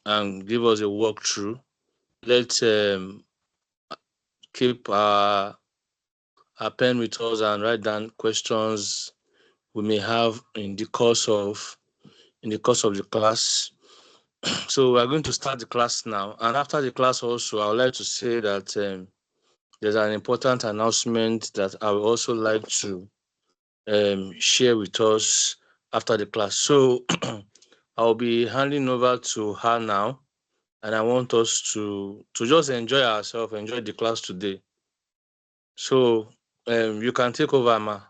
and give us a walkthrough. Let's keep our pen with us and write down questions we may have in the course of the class. So we're going to start the class now. And after the class also, I would like to say that there's an important announcement that I would also like to share with us after the class. So I'll be handing over to her now, and I want us to just enjoy ourselves, enjoy the class today. So you can take over, Ma.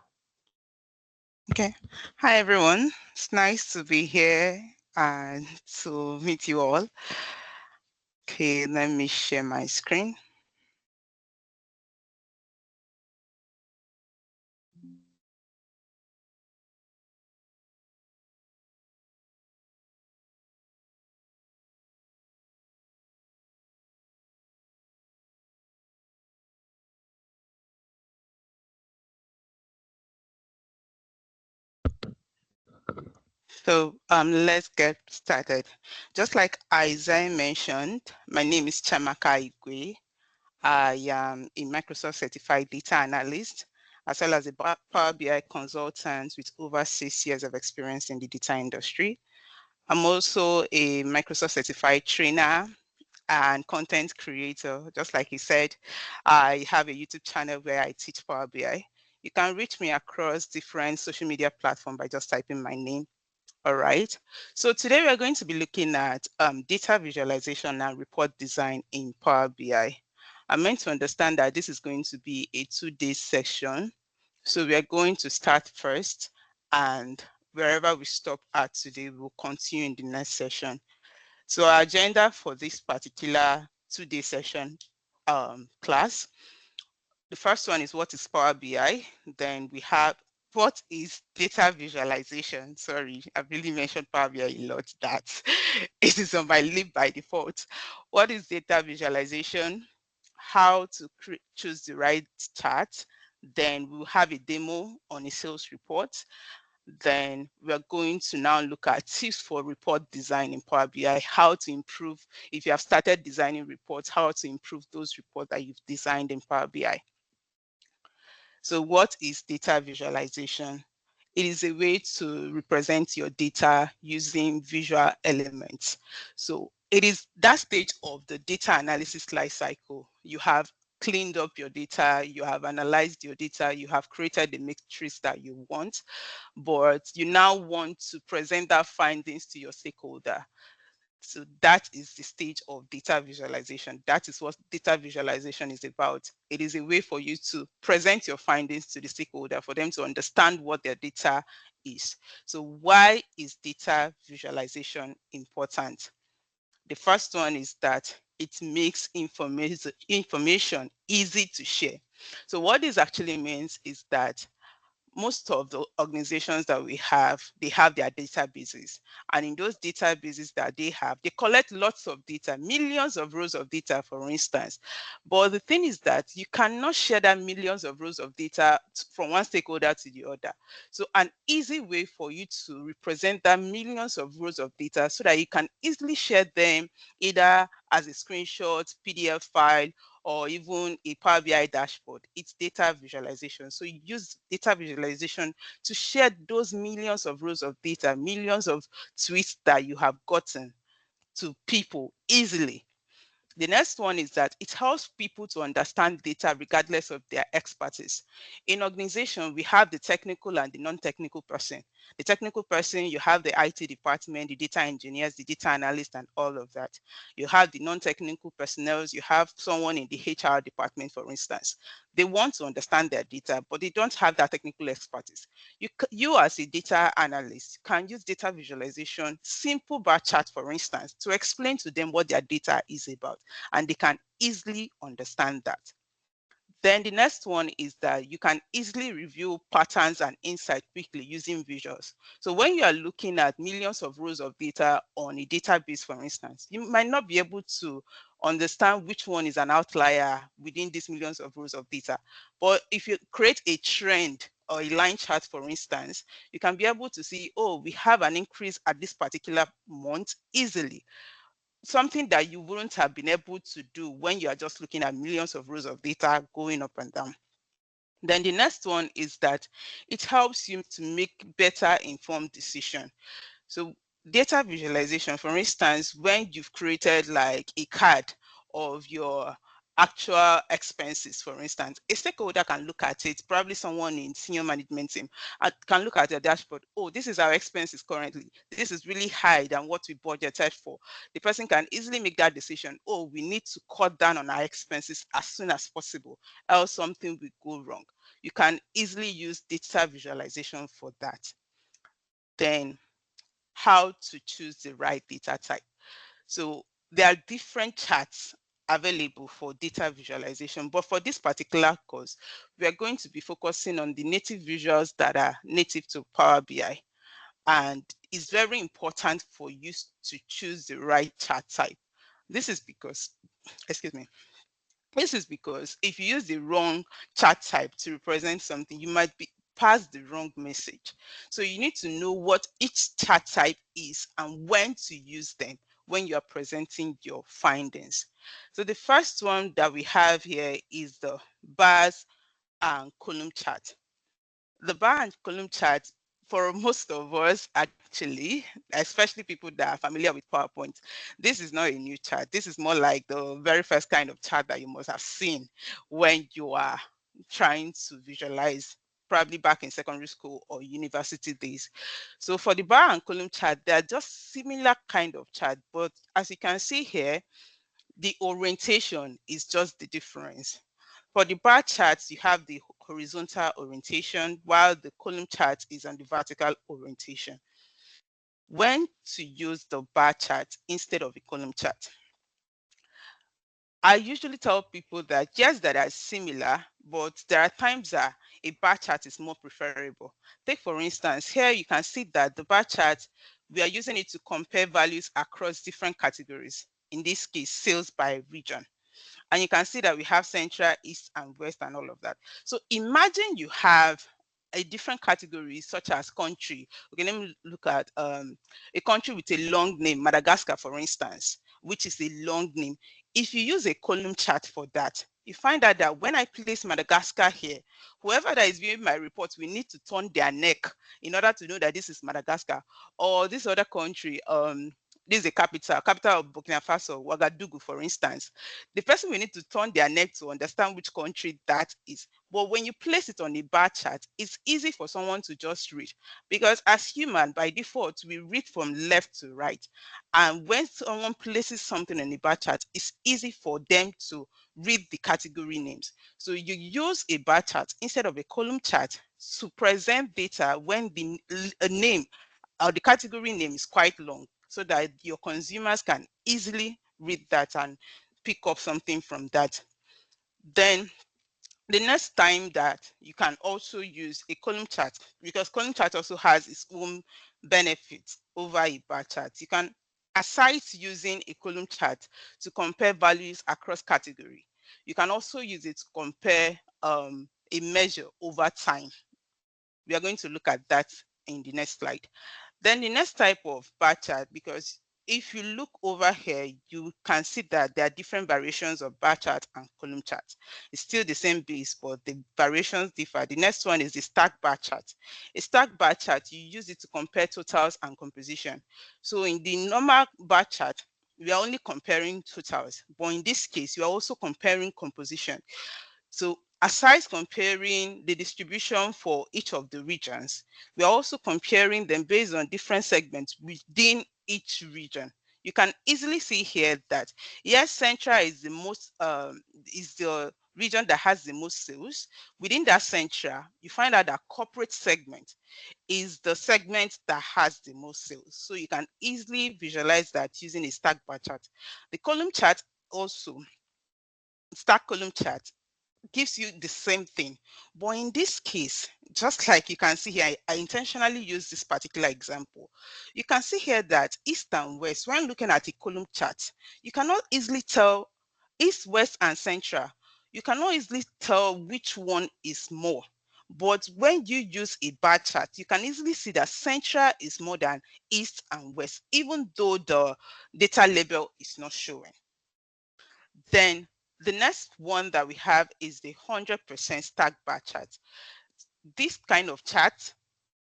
Okay. Hi, everyone. It's nice to be here and to meet you all. Okay, let me share my screen. So let's get started. Just like Isaiah mentioned, my name is Chamaka Igwe. I am a Microsoft certified data analyst, as well as a Power BI consultant with over 6 years of experience in the data industry. I'm also a Microsoft certified trainer and content creator. Just like he said, I have a YouTube channel where I teach Power BI. You can reach me across different social media platforms by just typing my name. All right. So today we're going to be looking at data visualization and report design in Power BI. I'm meant to understand that this is going to be a 2-day session. So we are going to start first, and wherever we stop at today, we'll continue in the next session. So our agenda for this particular 2-day session class, the first one is what is Power BI. Then we have what is data visualization. Sorry, I've really mentioned Power BI a lot. That it is on my list by default. What is data visualization? How to choose the right chart. Then we'll have a demo on a sales report. Then we're going to now look at tips for report design in Power BI, how to improve, if you have started designing reports, how to improve those reports that you've designed in Power BI. So what is data visualization? It is a way to represent your data using visual elements. So it is that stage of the data analysis life cycle. You have cleaned up your data, you have analyzed your data, you have created the matrix that you want, but you now want to present that findings to your stakeholder. So that is the stage of data visualization. That is what data visualization is about. It is a way for you to present your findings to the stakeholder for them to understand what their data is. So why is data visualization important? The first one is that it makes information easy to share. So what this actually means is that most of the organizations that we have, they have their databases. And in those databases that they have, they collect lots of data, millions of rows of data, for instance. But the thing is that you cannot share that millions of rows of data from one stakeholder to the other. So an easy way for you to represent that millions of rows of data so that you can easily share them either as a screenshot, PDF file, or even a Power BI dashboard. It's data visualization. So you use data visualization to share those millions of rows of data, millions of tweets that you have gotten to people easily. The next one is that it helps people to understand data regardless of their expertise. In organization, we have the technical and the non-technical person. The technical person, you have the IT department, the data engineers, the data analyst, and all of that. You have the non-technical personnel, you have someone in the HR department, for instance. They want to understand their data, but they don't have that technical expertise. You as a data analyst can use data visualization, simple bar chart, for instance, to explain to them what their data is about, and they can easily understand that. Then the next one is that you can easily review patterns and insight quickly using visuals. So when you are looking at millions of rows of data on a database, for instance, you might not be able to understand which one is an outlier within these millions of rows of data. But if you create a trend or a line chart, for instance, you can be able to see, oh, we have an increase at this particular month easily. something that you wouldn't have been able to do when you are just looking at millions of rows of data going up and down. Then the next one is that it helps you to make better informed decision. So data visualization, for instance, when you've created like a card of your actual expenses, for instance, a stakeholder can look at it, probably someone in senior management team can look at your dashboard. Oh, this is our expenses currently. This is really high than what we budgeted for. The person can easily make that decision. Oh, we need to cut down on our expenses as soon as possible, else something will go wrong. You can easily use data visualization for that. Then how to choose the right data type. So there are different charts available for data visualization, but for this particular course, we are going to be focusing on the native visuals that are native to Power BI. And it's very important for you to choose the right chart type. This is because, excuse me, this is because if you use the wrong chart type to represent something, you might be pass the wrong message. So you need to know what each chart type is and when to use them when you are presenting your findings. So the first one that we have here is the bars and column chart. The bar and column chart, for most of us actually, especially people that are familiar with PowerPoint, this is not a new chart. This is more like the very first kind of chart that you must have seen when you are trying to visualize, probably back in secondary school or university days. So for the bar and column chart, they're just similar kind of chart, but as you can see here, the orientation is just the difference. For the bar charts, you have the horizontal orientation, while the column chart is on the vertical orientation. When to use the bar chart instead of a column chart? I usually tell people that yes, that are similar, but there are times that a bar chart is more preferable. Take for instance, here you can see that the bar chart, we are using it to compare values across different categories. In this case, sales by region. And you can see that we have central, east, and west, and all of that. So imagine you have a different category such as country. Okay, let me look at a country with a long name, Madagascar, for instance, which is a long name. If you use a column chart for that, you find out that when I place Madagascar here, whoever that is viewing my report will need to turn their neck in order to know that this is Madagascar. Or this other country, this is a capital of Burkina Faso, Ouagadougou, for instance. The person will need to turn their neck to understand which country that is. But when you place it on a bar chart, it's easy for someone to just read, because as human, by default, we read from left to right. And when someone places something on a bar chart, it's easy for them to read the category names. So you use a bar chart instead of a column chart to present data when the name or the category name is quite long, so that your consumers can easily read that and pick up something from that. Then the next time that you can also use a column chart, because column chart also has its own benefits over a bar chart. You can, aside using a column chart to compare values across category, you can also use it to compare a measure over time. We are going to look at that in the next slide. Then the next type of bar chart, because if you look over here, you can see that there are different variations of bar chart and column chart. It's still the same base, but the variations differ. The next one is the stack bar chart. A stack bar chart, you use it to compare totals and composition. So in the normal bar chart, we are only comparing totals, but in this case, you are also comparing composition. So aside comparing the distribution for each of the regions, we are also comparing them based on different segments within each region. You can easily see here that yes, Central is the most is the region that has the most sales. Within that Central, you find out that corporate segment is the segment that has the most sales. So you can easily visualize that using a stack bar chart. The column chart also, stack column chart, gives you the same thing. But in this case, just like you can see here, I intentionally use this particular example. You can see here that east and west, when looking at a column chart, you cannot easily tell east, west, and central. You cannot easily tell which one is more. But when you use a bar chart, you can easily see that central is more than east and west, even though the data label is not showing. Then the next one that we have is the 100% stack bar chart. This kind of chart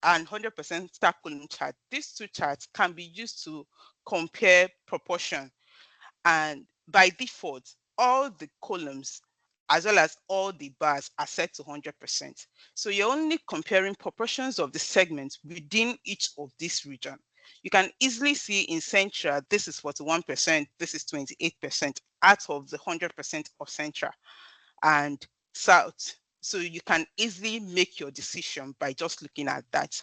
and 100% stack column chart, these two charts can be used to compare proportion, and by default, all the columns as well as all the bars are set to 100%. So you're only comparing proportions of the segments within each of this region. You can easily see in Central, this is 41%, this is 28% out of the 100% of Central, and South. So you can easily make your decision by just looking at that.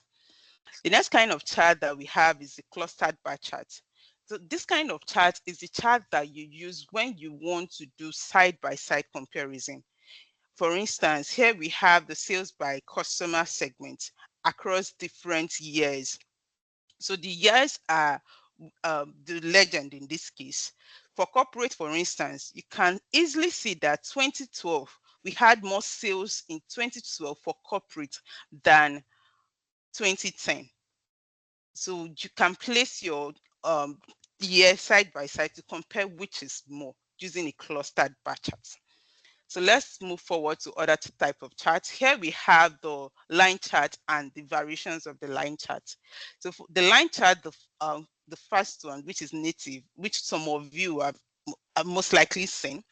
The next kind of chart that we have is the clustered bar chart. So this kind of chart is the chart that you use when you want to do side-by-side comparison. For instance, here we have the sales by customer segment across different years. So the years are the legend in this case. For corporate, for instance, you can easily see that 2012, we had more sales in 2012 for corporate than 2010. So you can place your year side by side to compare which is more using a clustered bar chart. So let's move forward to other type of charts. Here we have the line chart and the variations of the line chart. So for the line chart, the first one, which is native, which some of you have most likely seen,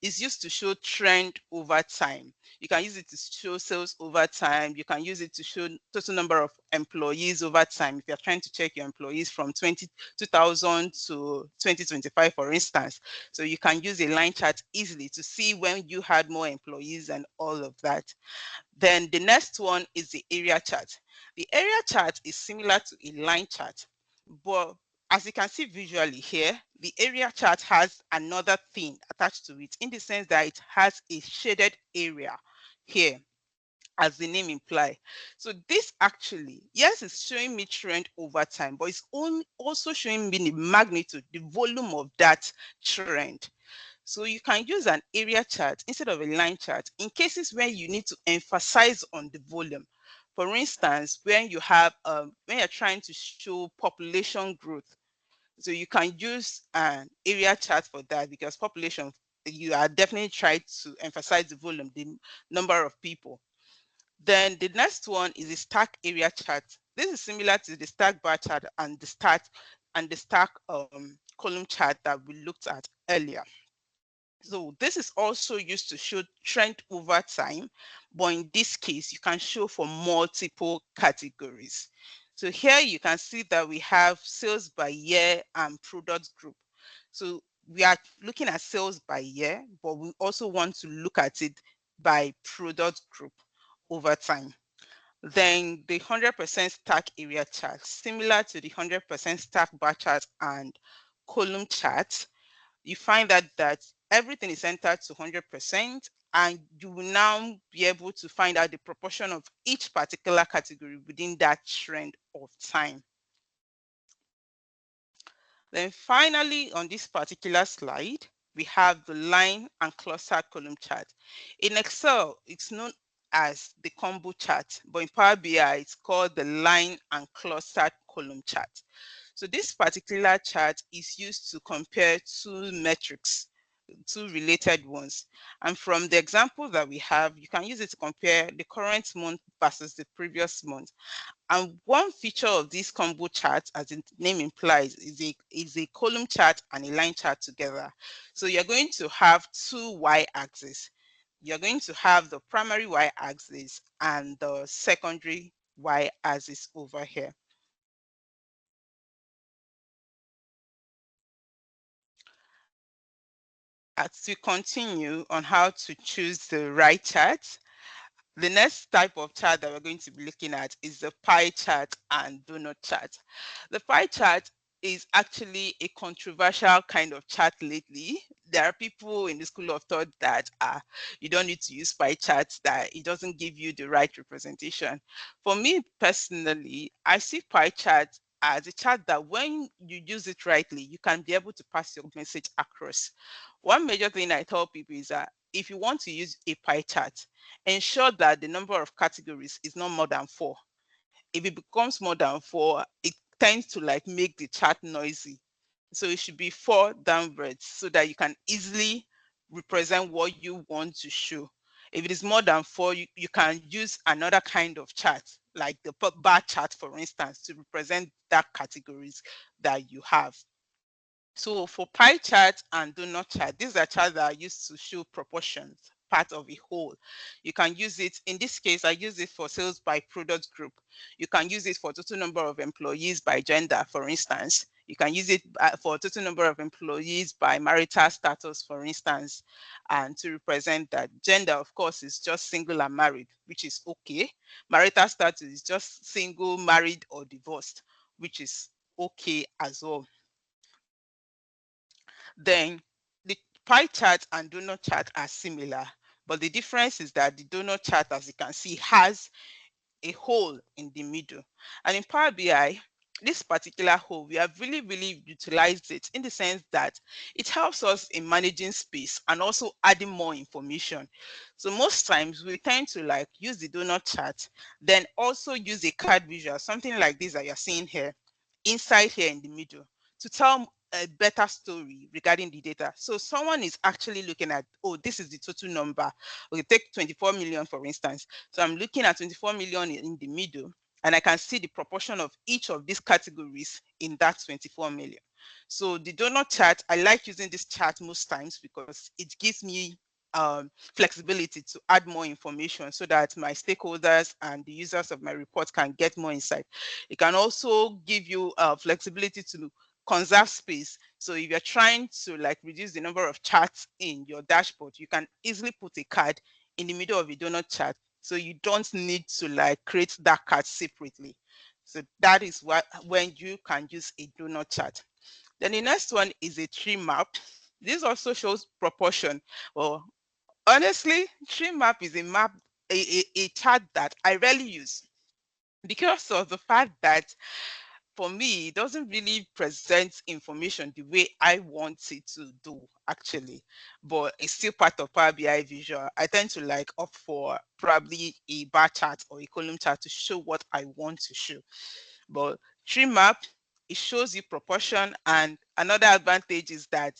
is used to show trend over time. You can use it to show sales over time. You can use it to show total number of employees over time. If you're trying to check your employees from 2000 to 2025, for instance. So you can use a line chart easily to see when you had more employees and all of that. Then the next one is the area chart. The area chart is similar to a line chart, but as you can see visually here, the area chart has another thing attached to it in the sense that it has a shaded area here, as the name implies. So this actually, yes, it's showing me trend over time, but it's also showing me the magnitude, the volume of that trend. So you can use an area chart instead of a line chart in cases where you need to emphasize on the volume. For instance, when when you're trying to show population growth, so you can use an area chart for that, because population, you are definitely trying to emphasize the volume, the number of people. Then the next one is the stack area chart. This is similar to the stack bar chart and the stack column chart that we looked at earlier. So this is also used to show trend over time, but in this case, you can show for multiple categories. So here you can see that we have sales by year and product group. So we are looking at sales by year, but we also want to look at it by product group over time. Then the 100% stack area chart, similar to the 100% stack bar chart and column chart, you find that everything is entered to 100%, and you will now be able to find out the proportion of each particular category within that trend of time. Then finally, on this particular slide, we have the line and cluster column chart. In Excel, it's known as the combo chart, but in Power BI, it's called the line and cluster column chart. So this particular chart is used to compare two metrics, two related ones. And from the example that we have, you can use it to compare the current month versus the previous month. And one feature of this combo chart, as the name implies, is a column chart and a line chart together. So you're going to have two y-axes. You're going to have the primary y-axis and the secondary y-axis over here. As we continue on how to choose the right chart, the next type of chart that we're going to be looking at is the pie chart and donut chart. The pie chart is actually a controversial kind of chart lately. There are people in the school of thought that you don't need to use pie charts, that it doesn't give you the right representation. For me personally, I see pie chart as a chart that when you use it rightly, you can be able to pass your message across. One major thing I tell people is that if you want to use a pie chart, ensure that the number of categories is not more than 4. If it becomes more than 4, it tends to like make the chart noisy. So it should be 4 downwards so that you can easily represent what you want to show. If it is more than 4, you can use another kind of chart, like the bar chart, for instance, to represent that categories that you have. So for pie chart and donut chart, these are charts that are used to show proportions, part of a whole. You can use it, in this case, I use it for sales by product group. You can use it for total number of employees by gender, for instance. You can use it for total number of employees by marital status, for instance, and to represent that. Gender, of course, is just single and married, which is okay. Marital status is just single, married, or divorced, which is okay as well. Then the pie chart and donut chart are similar, but the difference is that the donut chart, as you can see, has a hole in the middle. And in Power BI, this particular hole, we have really utilized it in the sense that it helps us in managing space and also adding more information. So most times we tend to like use the donut chart, then also use a card visual, something like this that you're seeing here, inside here in the middle, to tell a better story regarding the data. So someone is actually looking at, oh, this is the total number. Okay, take 24 million, for instance. So I'm looking at 24 million in the middle, and I can see the proportion of each of these categories in that 24 million. So the donut chart, I like using this chart most times because it gives me flexibility to add more information so that my stakeholders and the users of my report can get more insight. It can also give you flexibility to conserve space. So if you're trying to like reduce the number of charts in your dashboard, you can easily put a card in the middle of a donut chart. So you don't need to like create that card separately. So that is what when you can use a donut chart. Then the next one is a tree map. This also shows proportion. Well, honestly, tree map is a map, a chart that I rarely use because of the fact that for me, it doesn't really present information the way I want it to do, actually. But it's still part of Power BI visual. I tend to like opt for probably a bar chart or a column chart to show what I want to show. But tree map, it shows you proportion. And another advantage is that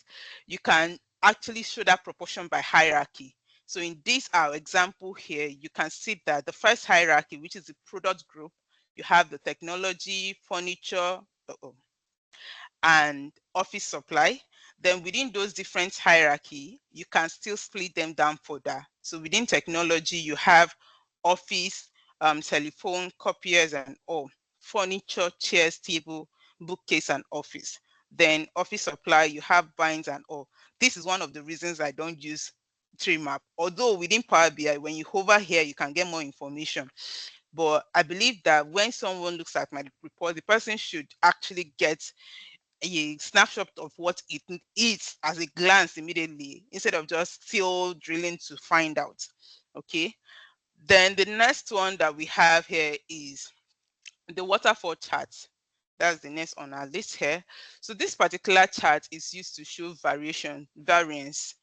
you can actually show that proportion by hierarchy. So in this our example here, you can see that the first hierarchy, which is the product group, you have the technology, furniture, and office supply. Then within those different hierarchy, you can still split them down further. So within technology, you have office, telephone, copiers, and all. Furniture, chairs, table, bookcase, and office. Then office supply, you have binds and all. This is one of the reasons I don't use tree map. Although within Power BI, when you hover here, you can get more information. But I believe that when someone looks at my report, the person should actually get a snapshot of what it is as a glance immediately instead of just still drilling to find out. Okay. Then the next one that we have here is the waterfall chart. That's the next on our list here. So this particular chart is used to show variance.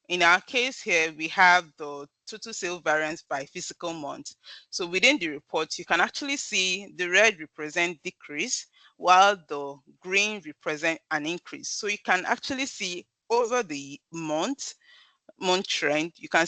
In our case here, we have the total sales variance by fiscal month. So within the report, you can actually see the red represent decrease, while the green represent an increase. So you can actually see over the month trend, you can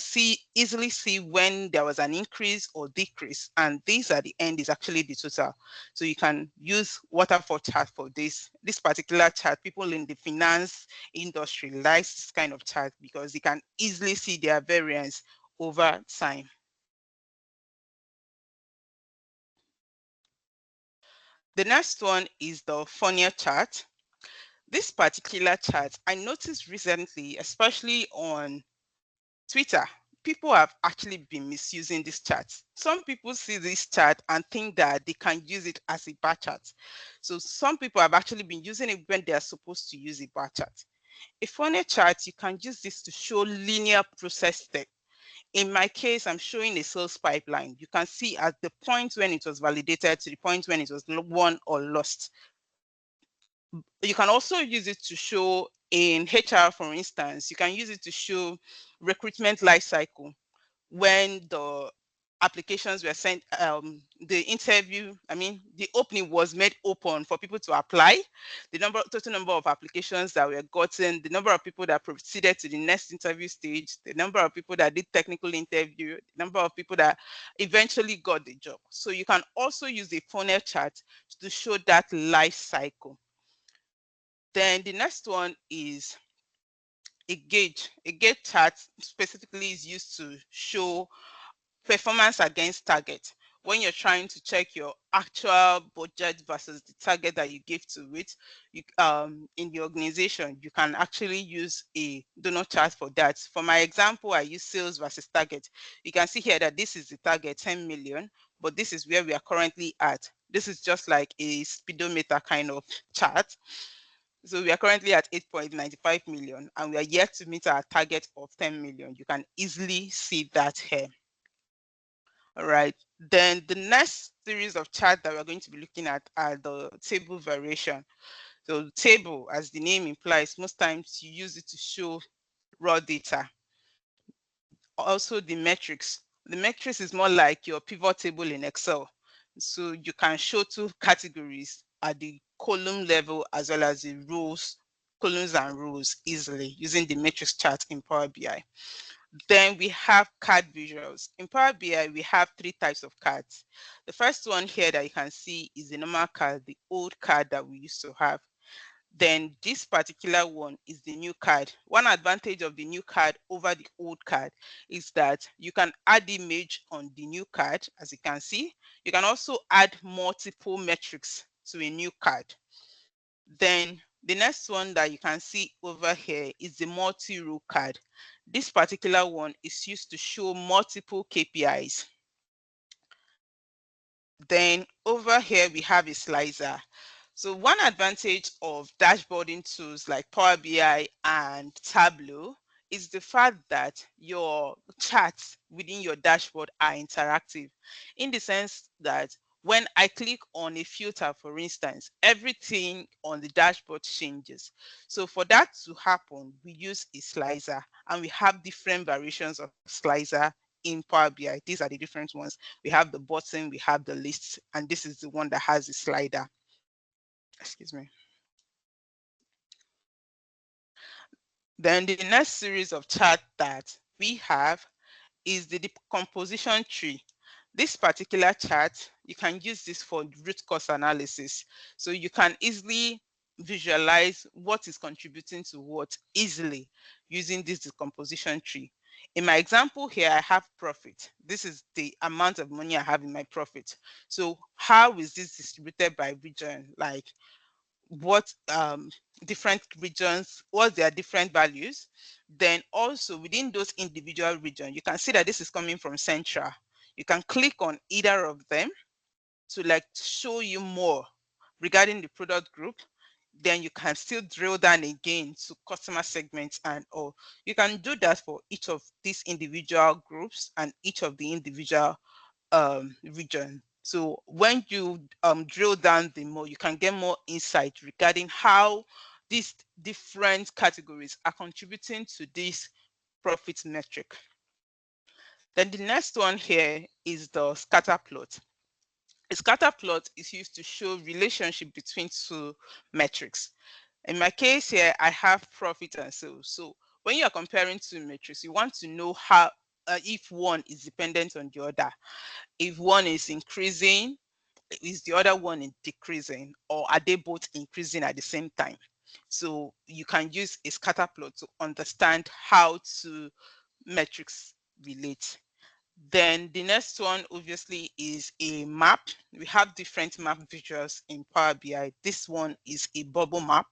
easily see when there was an increase or decrease, and these at the end is actually the total. So you can use waterfall chart for this particular chart. People in the finance industry like this kind of chart because you can easily see their variance over time. The next one is the Fourier chart. This particular chart I noticed recently, especially on Twitter, people have actually been misusing this chart. Some people see this chart and think that they can use it as a bar chart. So some people have actually been using it when they are supposed to use a bar chart. A Fourier chart, you can use this to show linear process step. In my case, I'm showing a sales pipeline. You can see at the point when it was validated to the point when it was won or lost. You can also use it to show in HR, for instance, you can use it to show recruitment life cycle. When the applications were sent, the opening was made open for people to apply, the total number of applications that were gotten, the number of people that proceeded to the next interview stage, the number of people that did technical interview, the number of people that eventually got the job. So you can also use a funnel chart to show that life cycle. Then the next one is a gauge. A gauge chart specifically is used to show performance against target. When you're trying to check your actual budget versus the target that you give to it, in the organization, you can actually use a donut chart for that. For my example, I use sales versus target. You can see here that this is the target, 10 million, but this is where we are currently at. This is just like a speedometer kind of chart. So we are currently at 8.95 million, and we are yet to meet our target of 10 million. You can easily see that here. All right. Then the next series of charts that we're going to be looking at are the table variation. So the table, as the name implies, most times you use it to show raw data. Also the metrics. The metrics is more like your pivot table in Excel. So you can show two categories at the column level as well as the rows, columns and rows easily using the matrix chart in Power BI. Then we have card visuals. In Power BI, we have three types of cards. The first one here that you can see is the normal card, the old card that we used to have. Then this particular one is the new card. One advantage of the new card over the old card is that you can add image on the new card, as you can see. You can also add multiple metrics to a new card. Then the next one that you can see over here is the multi-row card. This particular one is used to show multiple KPIs. Then over here we have a slicer. So one advantage of dashboarding tools like Power BI and Tableau is the fact that your charts within your dashboard are interactive, in the sense that when I click on a filter, for instance, everything on the dashboard changes. So for that to happen, we use a slicer, and we have different variations of slicer in Power BI. These are the different ones. We have the button, we have the lists, and this is the one that has the slider. Excuse me. Then the next series of chart that we have is the decomposition tree. This particular chart, you can use this for root cause analysis. So you can easily visualize what is contributing to what easily using this decomposition tree. In my example here, I have profit. This is the amount of money I have in my profit. So how is this distributed by region? Like what different regions, what their different values. Then also within those individual regions, you can see that this is coming from Central. You can click on either of them to like show you more regarding the product group. Then you can still drill down again to customer segments, and or you can do that for each of these individual groups and each of the individual region. So when you drill down the more, you can get more insight regarding how these different categories are contributing to this profit metric. Then the next one here is the scatter plot. A scatter plot is used to show relationship between two metrics. In my case here, I have profit and sales. So when you are comparing two metrics, you want to know how if one is dependent on the other. If one is increasing, is the other one decreasing, or are they both increasing at the same time? So you can use a scatter plot to understand how two metrics relate. Then the next one obviously is a map. We have different map visuals in Power BI. This one is a bubble map,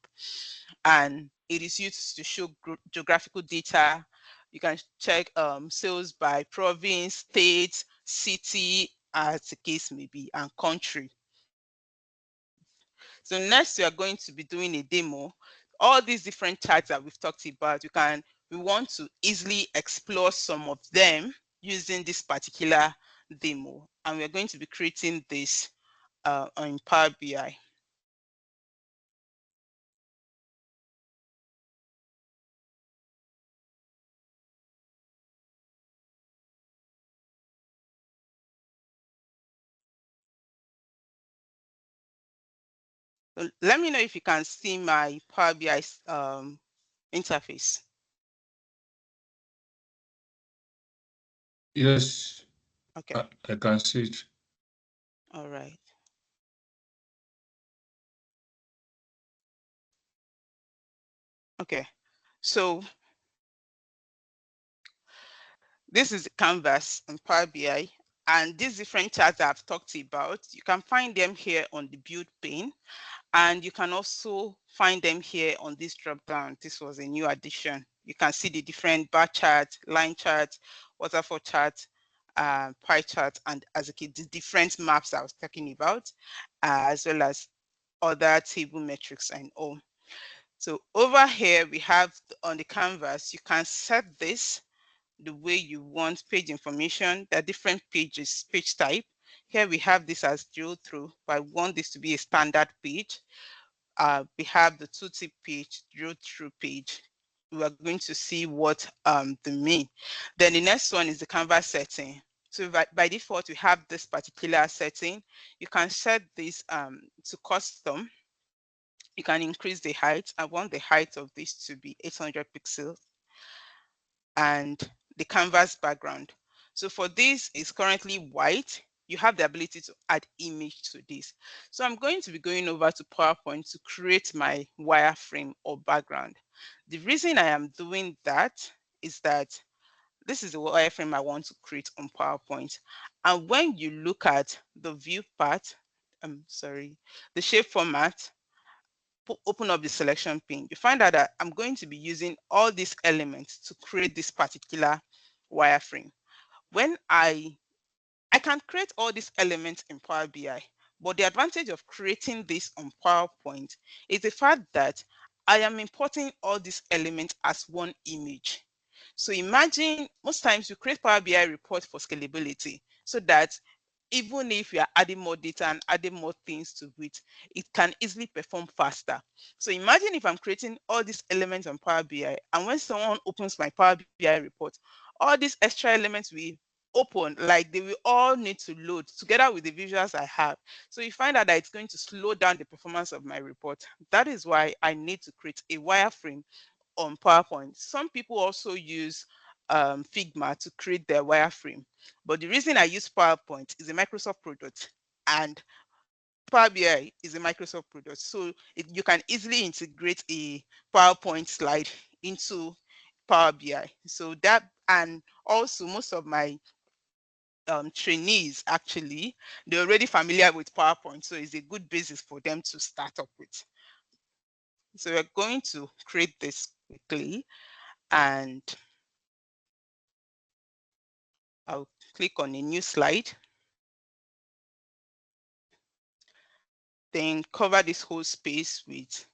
and it is used to show geographical data. You can check sales by province, state, city, as the case may be, and country. So next we are going to be doing a demo. All these different charts that we've talked about, we want to easily explore some of them using this particular demo. And we're going to be creating this on Power BI. Let me know if you can see my Power BI interface. Yes. Okay. I can see it. All right. Okay. So this is the canvas in Power BI, and these different charts I've talked about, you can find them here on the build pane, and you can also find them here on this drop down. This was a new addition. You can see the different bar chart, line chart, waterfall chart, pie chart, and as a kid, the different maps I was talking about, as well as other table metrics and all. So over here, we have on the canvas, you can set this the way you want page information. There are different pages, page type. Here we have this as drill through, but I want this to be a standard page. We have the tooltip page, drill through page. We are going to see what they mean. Then the next one is the canvas setting. So by default, we have this particular setting. You can set this to custom. You can increase the height. I want the height of this to be 800 pixels and the canvas background. So for this is currently white. You have the ability to add image to this. So I'm going to be going over to PowerPoint to create my wireframe or background. The reason I am doing that is that this is the wireframe I want to create on PowerPoint. And when you look at the view part, the shape format, open up the selection pane, you find out that I'm going to be using all these elements to create this particular wireframe. When I can create all these elements in Power BI, but the advantage of creating this on PowerPoint is the fact that I am importing all these elements as one image. So imagine most times you create Power BI report for scalability so that even if you are adding more data and adding more things to it, it can easily perform faster. So imagine if I'm creating all these elements on Power BI, and when someone opens my Power BI report, all these extra elements will open, like they will all need to load together with the visuals I have. So you find out that it's going to slow down the performance of my report. That is why I need to create a wireframe on PowerPoint. Some people also use Figma to create their wireframe. But the reason I use PowerPoint is a Microsoft product, and Power BI is a Microsoft product. So you can easily integrate a PowerPoint slide into Power BI. So that, and also most of my trainees, actually, they're already familiar with PowerPoint. So it's a good basis for them to start up with. So we're going to create this quickly, and I'll click on a new slide, then cover this whole space with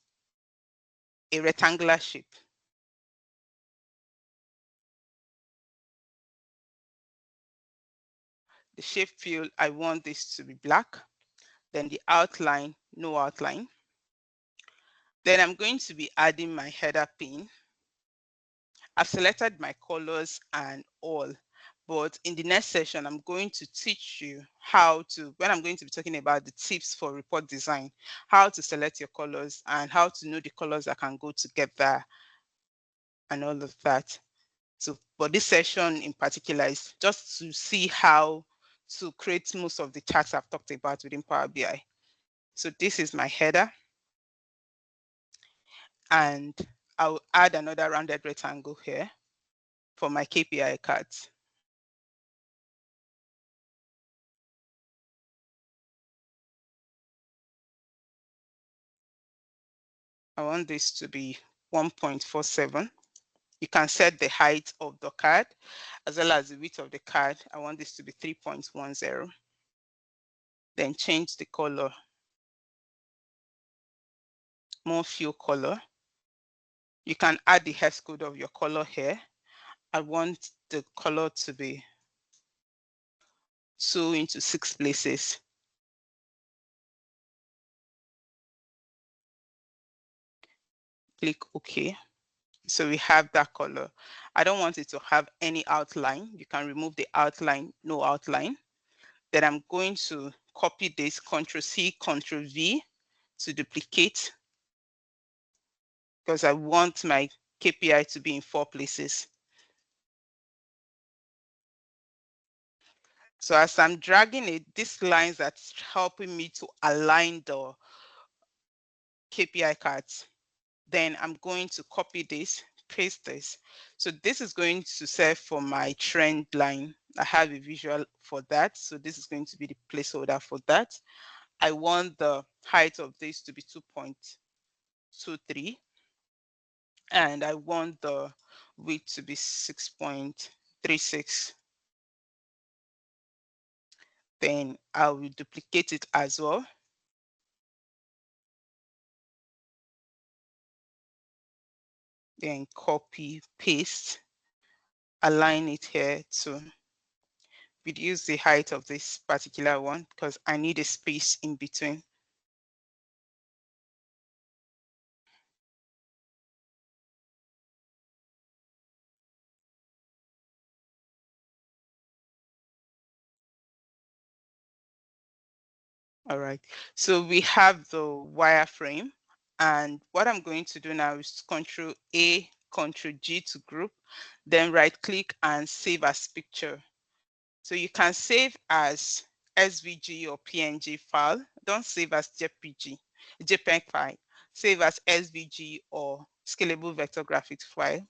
a rectangular shape. The shape field, I want this to be black. Then the outline, no outline. Then I'm going to be adding my header pin. I've selected my colors and all, but in the next session, I'm going to teach you how to, when I'm going to be talking about the tips for report design, how to select your colors and how to know the colors that can go together and all of that. So, but this session in particular is just to see how to create most of the charts I've talked about within Power BI. So this is my header, and I'll add another rounded rectangle here for my KPI cards. I want this to be 1.47. You can set the height of the card as well as the width of the card. I want this to be 3.10. Then change the color, more fuel color. You can add the hex code of your color here. I want the color to be 2 into 6 places. Click OK. So we have that color. I don't want it to have any outline. You can remove the outline, no outline. Then I'm going to copy this, Ctrl C, Ctrl V to duplicate because I want my KPI to be in 4 places. So as I'm dragging it, these lines that's helping me to align the KPI cards. Then I'm going to copy this, paste this. So this is going to serve for my trend line. I have a visual for that. So this is going to be the placeholder for that. I want the height of this to be 2.23. And I want the width to be 6.36. Then I will duplicate it as well. Then copy, paste, align it here to reduce the height of this particular one because I need a space in between. All right, so we have the wireframe, and what I'm going to do now is Control A, Control G to group, then right click and save as picture. So you can save as SVG or PNG file. Don't save as JPEG file. Save as SVG or scalable vector graphics file.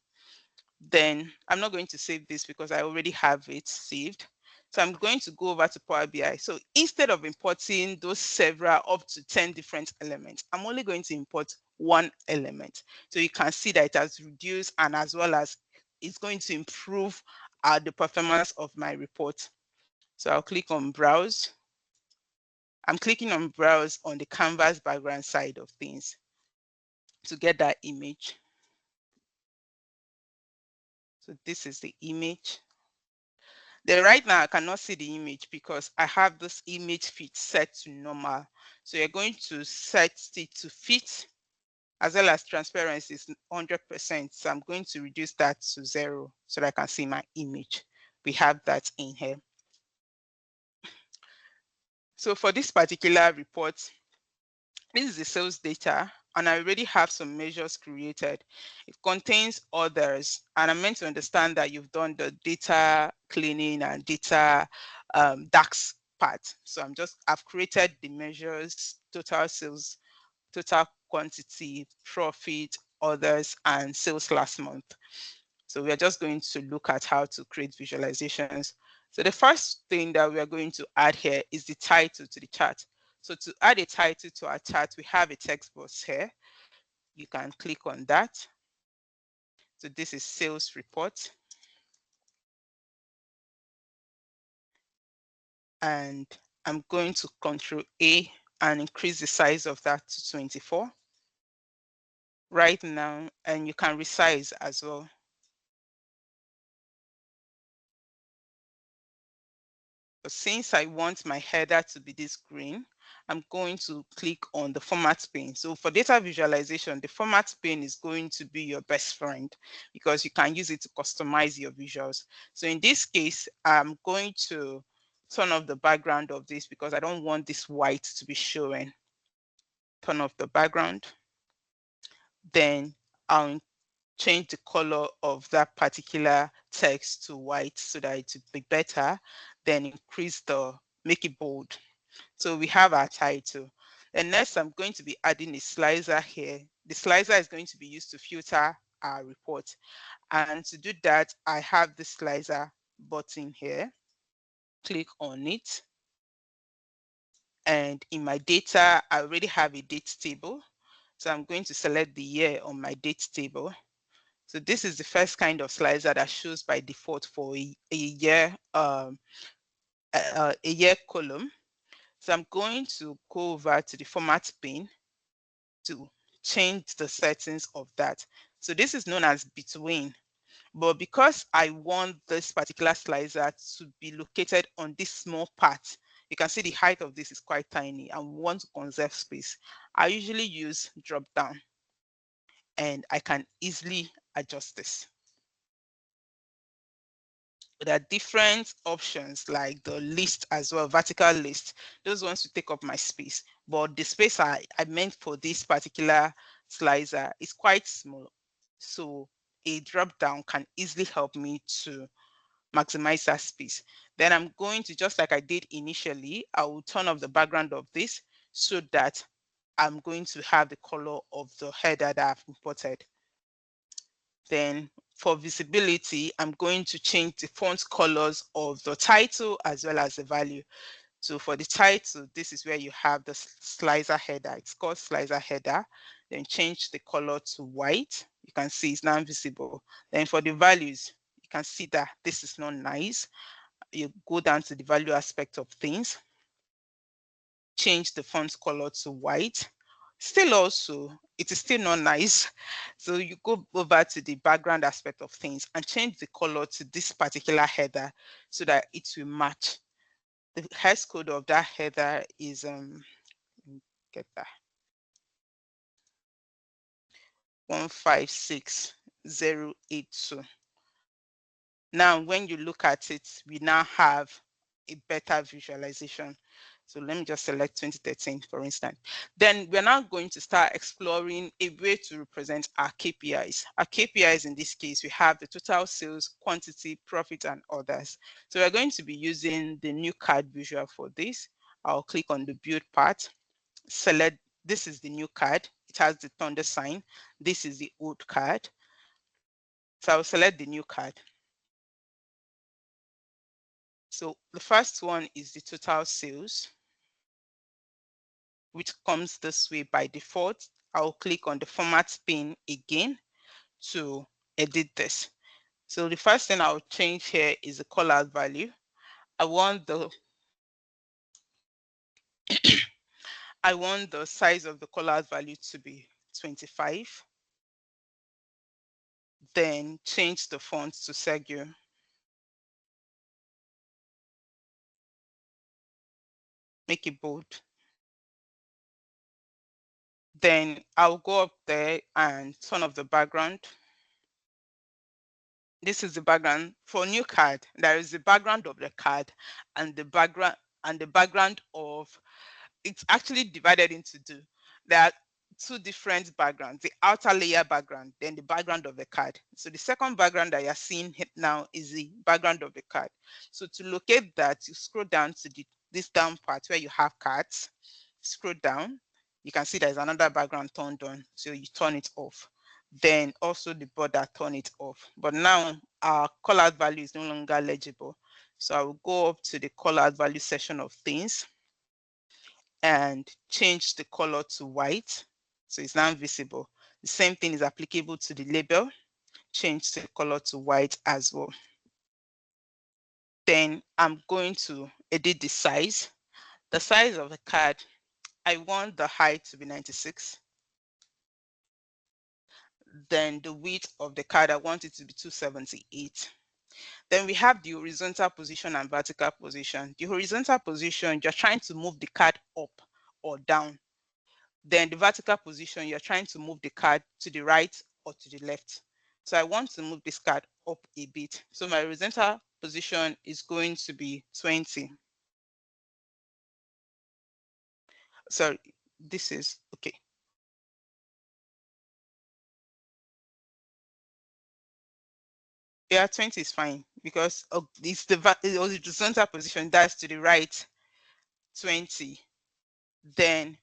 Then I'm not going to save this because I already have it saved. So I'm going to go over to Power BI. So instead of importing those several up to 10 different elements, I'm only going to import one element. So you can see that it has reduced, and as well as it's going to improve the performance of my report. So I'll click on Browse. I'm clicking on Browse on the Canvas background side of things to get that image. So this is the image. Then right now I cannot see the image because I have this image fit set to normal. So you're going to set it to fit, as well as transparency is 100%. So I'm going to reduce that to 0 so that I can see my image. We have that in here. So for this particular report, this is the sales data, and I already have some measures created. It contains others, and I'm meant to understand that you've done the data cleaning and data DAX part. So I've created the measures, total sales, total quantity, profit, others, and sales last month. So we are just going to look at how to create visualizations. So the first thing that we are going to add here is the title to the chart. So to add a title to our chart, we have a text box here. You can click on that. So this is sales report. And I'm going to Control A and increase the size of that to 24 right now, and you can resize as well. But since I want my header to be this green, I'm going to click on the format pane. So for data visualization, the format pane is going to be your best friend because you can use it to customize your visuals. So in this case, I'm going to turn off the background of this because I don't want this white to be showing. Turn off the background. Then I'll change the color of that particular text to white so that it will be better. Then make it bold. So we have our title. And next, I'm going to be adding a slicer here. The slicer is going to be used to filter our report. And to do that, I have the slicer button here. Click on it. And in my data, I already have a date table. So I'm going to select the year on my date table. So this is the first kind of slicer that shows by default for a year column. So I'm going to go over to the format pane to change the settings of that. So this is known as between, but because I want this particular slicer to be located on this small part, you can see the height of this is quite tiny and we want to conserve space. I usually use drop down and I can easily adjust this. There are different options like the list as well, vertical list. Those ones to take up my space. but the space I meant for this particular slicer is quite small. So a drop down can easily help me to maximize that space. Then I'm going to, just like I did initially, I will turn off the background of this so that I'm going to have the color of the header that I've imported. Then for visibility, I'm going to change the font colors of the title as well as the value. So for the title, this is where you have the slicer header. It's called slicer header. Then change the color to white. You can see it's now visible. Then for the values, you can see that this is not nice. You go down to the value aspect of things, change the font color to white. Still also, it is still not nice. So you go over to the background aspect of things and change the color to this particular header so that it will match. The hex code of that header is get that 156082. Now, when you look at it, we now have a better visualization. So let me just select 2013, for instance. Then we're now going to start exploring a way to represent our KPIs. Our KPIs in this case, we have the total sales, quantity, profit, and others. So we're going to be using the new card visual for this. I'll click on the build part, select, this is the new card. It has the thunder sign. This is the old card. So I'll select the new card. So the first one is the total sales, which comes this way by default. I'll click on the format pin again to edit this. So the first thing I'll change here is the call out value. I want the I want the size of the call out value to be 25. Then change the font to Sergio. Make it bold. Then I'll go up there and turn off the background. This is the background for new card. There is the background of the card and the background of, it's actually divided into two. There are two different backgrounds, the outer layer background, then the background of the card. So the second background that you're seeing now is the background of the card. So to locate that, you scroll down to this down part where you have cards, scroll down, you can see there's another background turned on, so you turn it off. Then also the border, turn it off. But now our call out value is no longer legible. So I will go up to the call out value section of things and change the color to white. So it's now visible. The same thing is applicable to the label. Change the color to white as well. Then I'm going to edit the size. The size of the card, I want the height to be 96. Then the width of the card, I want it to be 278. Then we have the horizontal position and vertical position. The horizontal position, you're trying to move the card up or down. Then the vertical position, you're trying to move the card to the right or to the left. So I want to move this card up a bit. So my horizontal position is going to be 20. Sorry, this is okay. Yeah, 20 is fine because it's the horizontal position, that's to the right, 20. Then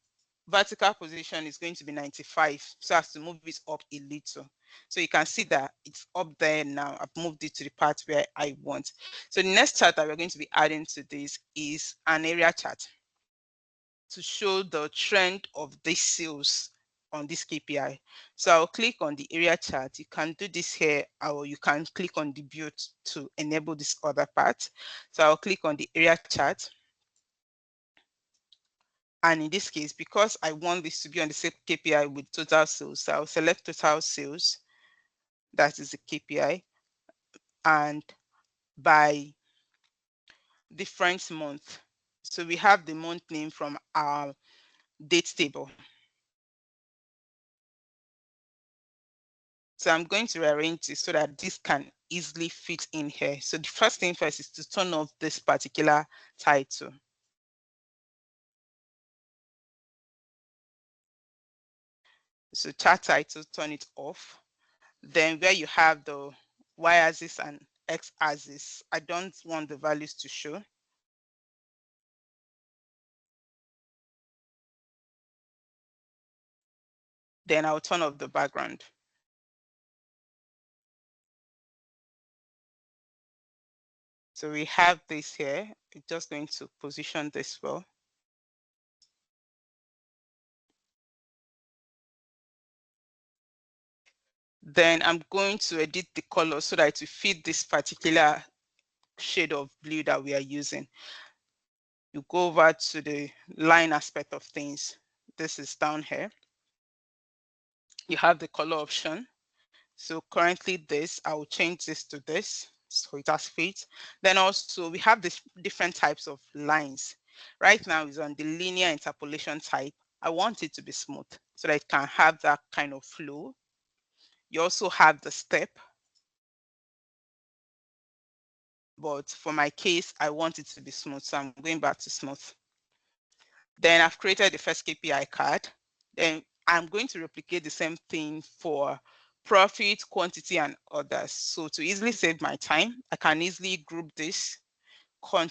vertical position is going to be 95. So I have to move it up a little. So you can see that it's up there now. I've moved it to the part where I want. So the next chart that we're going to be adding to this is an area chart to show the trend of these sales on this KPI. So I'll click on the area chart. You can do this here, or you can click on the build to enable this other part. So I'll click on the area chart. And in this case, because I want this to be on the same KPI with total sales, so I'll select total sales. That is the KPI. And by different month. So we have the month name from our date table. So I'm going to rearrange this so that this can easily fit in here. So the first thing first is to turn off this particular title. So chart title, turn it off. Then where you have the y-axis and x-axis, I don't want the values to show. Then I'll turn off the background. So we have this here. We're just going to position this well. Then I'm going to edit the color so that it will fit this particular shade of blue that we are using. You go over to the line aspect of things. This is down here. You have the color option. So currently this, I will change this to this, so it has fit. Then also we have this different types of lines. Right now it's on the linear interpolation type. I want it to be smooth so that it can have that kind of flow. You also have the step, but for my case, I want it to be smooth, so I'm going back to smooth. Then I've created the first KPI card. Then I'm going to replicate the same thing for profit, quantity, and others. So to easily save my time, I can easily group this, hold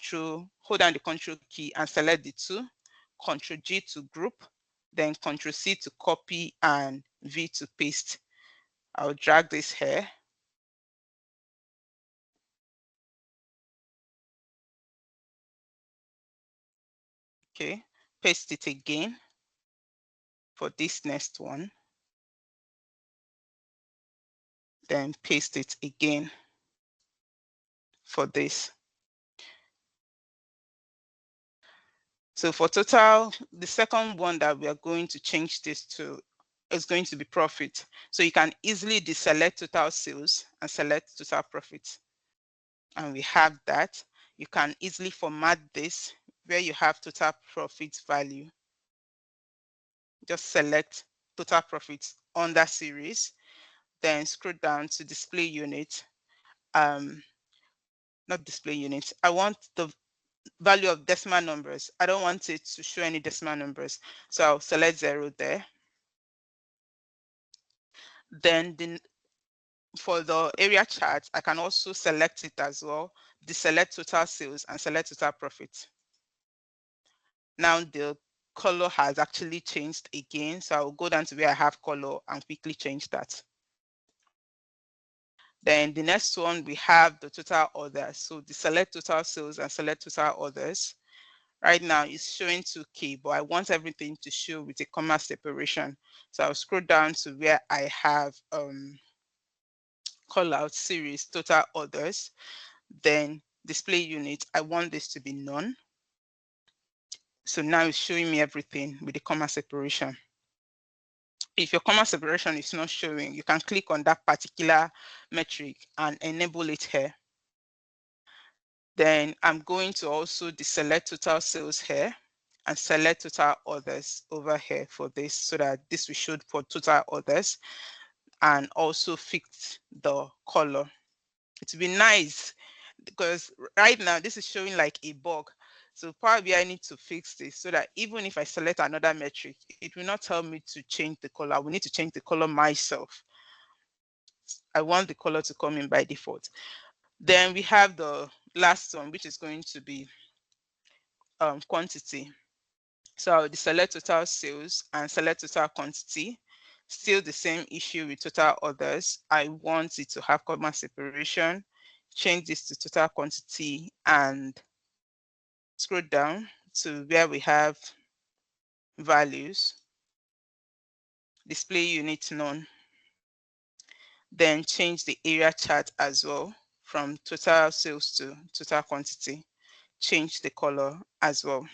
down the Control key and select the two, Control G to group, then Control C to copy and V to paste. I'll drag this here. Okay, paste it again for this next one. Then paste it again for this. So for total, the second one that we are going to change this to is going to be profit. So you can easily deselect total sales and select total profit. And we have that. You can easily format this where you have total profit value. Just select total profits under series, then scroll down to display unit. Not display unit. I want the value of decimal numbers. I don't want it to show any decimal numbers. So I'll select 0 there. Then for the area chart, I can also select it as well, deselect total sales and select total profit. Now the color has actually changed again. So I'll go down to where I have color and quickly change that. Then the next one, we have the total orders. So deselect total sales and select total orders. Right now it's showing 2K, but I want everything to show with a comma separation. So I'll scroll down to where I have call out series total orders, then display unit. I want this to be none. So now it's showing me everything with the comma separation. If your comma separation is not showing, you can click on that particular metric and enable it here. Then I'm going to also deselect total sales here and select total orders over here for this, so that this will show for total orders, and also fix the color. It would be nice because right now this is showing like a bug. So Power BI need to fix this so that even if I select another metric, it will not tell me to change the color. I will need to change the color myself. I want the color to come in by default. Then we have the last one, which is going to be quantity. So I'll deselect total sales and select total quantity. Still the same issue with total orders. I want it to have comma separation. Change this to total quantity and scroll down to where we have values, display unit none. Then change the area chart as well from total sales to total quantity. Change the color as well.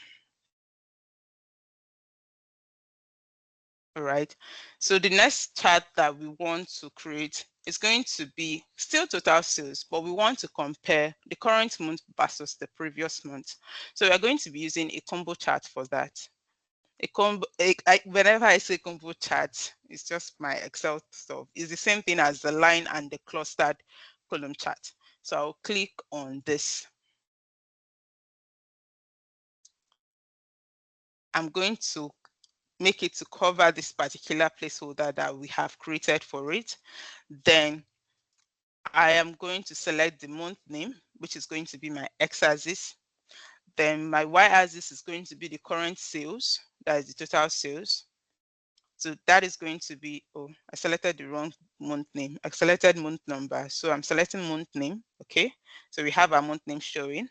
All right. So the next chart that we want to create is going to be still total sales, but we want to compare the current month versus the previous month. So we are going to be using a combo chart for that. Whenever I say combo chart, it's just my Excel stuff. It's the same thing as the line and the clustered column chart. So I'll click on this. I'm going to make it to cover this particular placeholder that we have created for it. Then I am going to select the month name, which is going to be my x-axis. Then my y-axis is going to be the current sales, that is the total sales. So that is going to be, oh, I selected the wrong month name. I selected month number. So I'm selecting month name, okay? So we have our month name showing.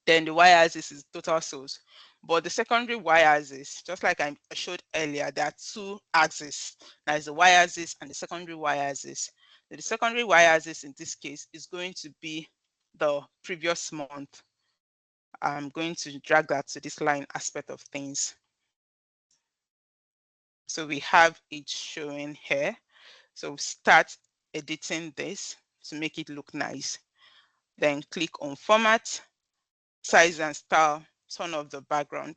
Then the y-axis is total sales. But the secondary y-axis, just like I showed earlier, there are two axes. That is the y-axis and the secondary y-axis. The secondary y-axis in this case is going to be the previous month. I'm going to drag that to this line aspect of things. So we have it showing here. So start editing this to make it look nice. Then click on format, size and style, turn off the background.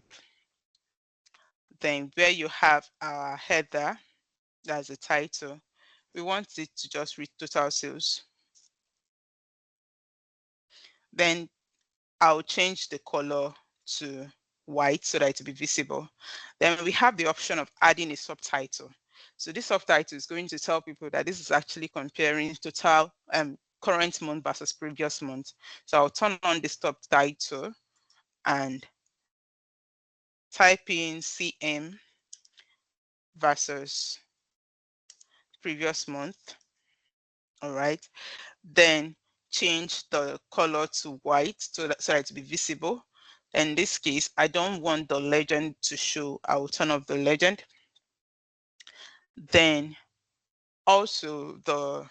Then where you have our header, that's the title, we want it to just read total sales. Then I'll change the color to white so that it will be visible. Then we have the option of adding a subtitle. So this subtitle is going to tell people that this is actually comparing total current month versus previous month. So I'll turn on the subtitle and type in CM versus previous month. All right. Then change the color to white so that it will be visible. In this case, I don't want the legend to show. I will turn off the legend. Then also the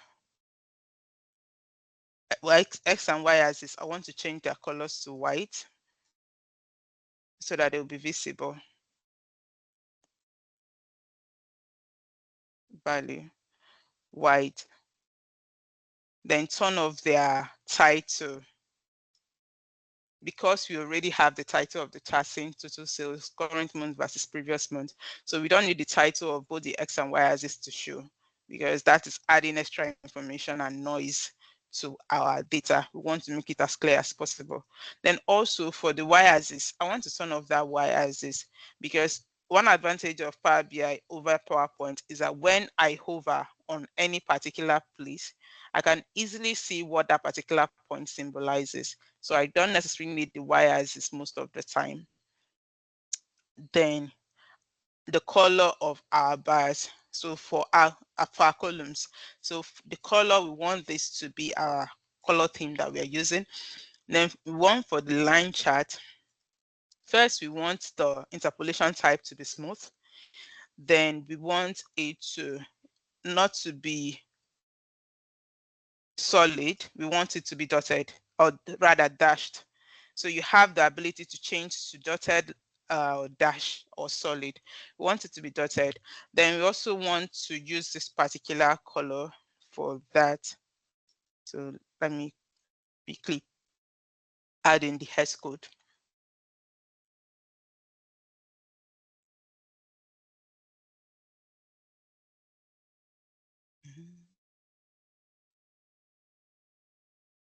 X and Y axis, I want to change their colors to white so that it will be visible. Value, white. Then turn off their title. Because we already have the title of the chart saying total sales, current month versus previous month. So we don't need the title of both the X and Y axis to show, because that is adding extra information and noise to our data. We want to make it as clear as possible. Then also for the Y axis, I want to turn off that Y axis, because one advantage of Power BI over PowerPoint is that when I hover on any particular place, I can easily see what that particular point symbolizes. So I don't necessarily need the y-axis most of the time. Then the color of our bars. So for our columns, so the color, we want this to be our color theme that we are using. Then we want for the line chart, first we want the interpolation type to be smooth. Then we want it to not to be solid, we want it to be dotted, or rather dashed. So you have the ability to change to dotted, dash, or solid. We want it to be dotted. Then we also want to use this particular color for that. So let me quickly add in the hex code.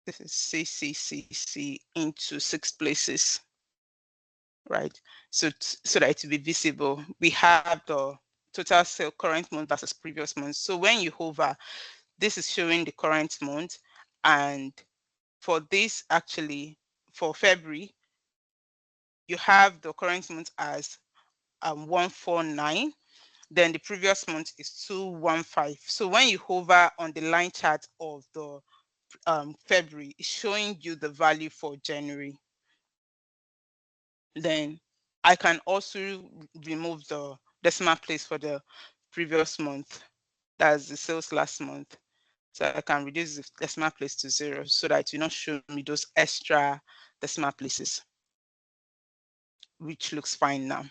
This is CCCC into 6 places, right? So that it will be visible. We have the total sale current month versus previous month. So when you hover, this is showing the current month. And for this, actually, for February, you have the current month as 149. Then the previous month is 215. So when you hover on the line chart of the February, it's showing you the value for January. Then I can also remove the decimal place for the previous month. That's the sales last month. So I can reduce the decimal place to 0 so that it will not show me those extra decimal places, which looks fine now.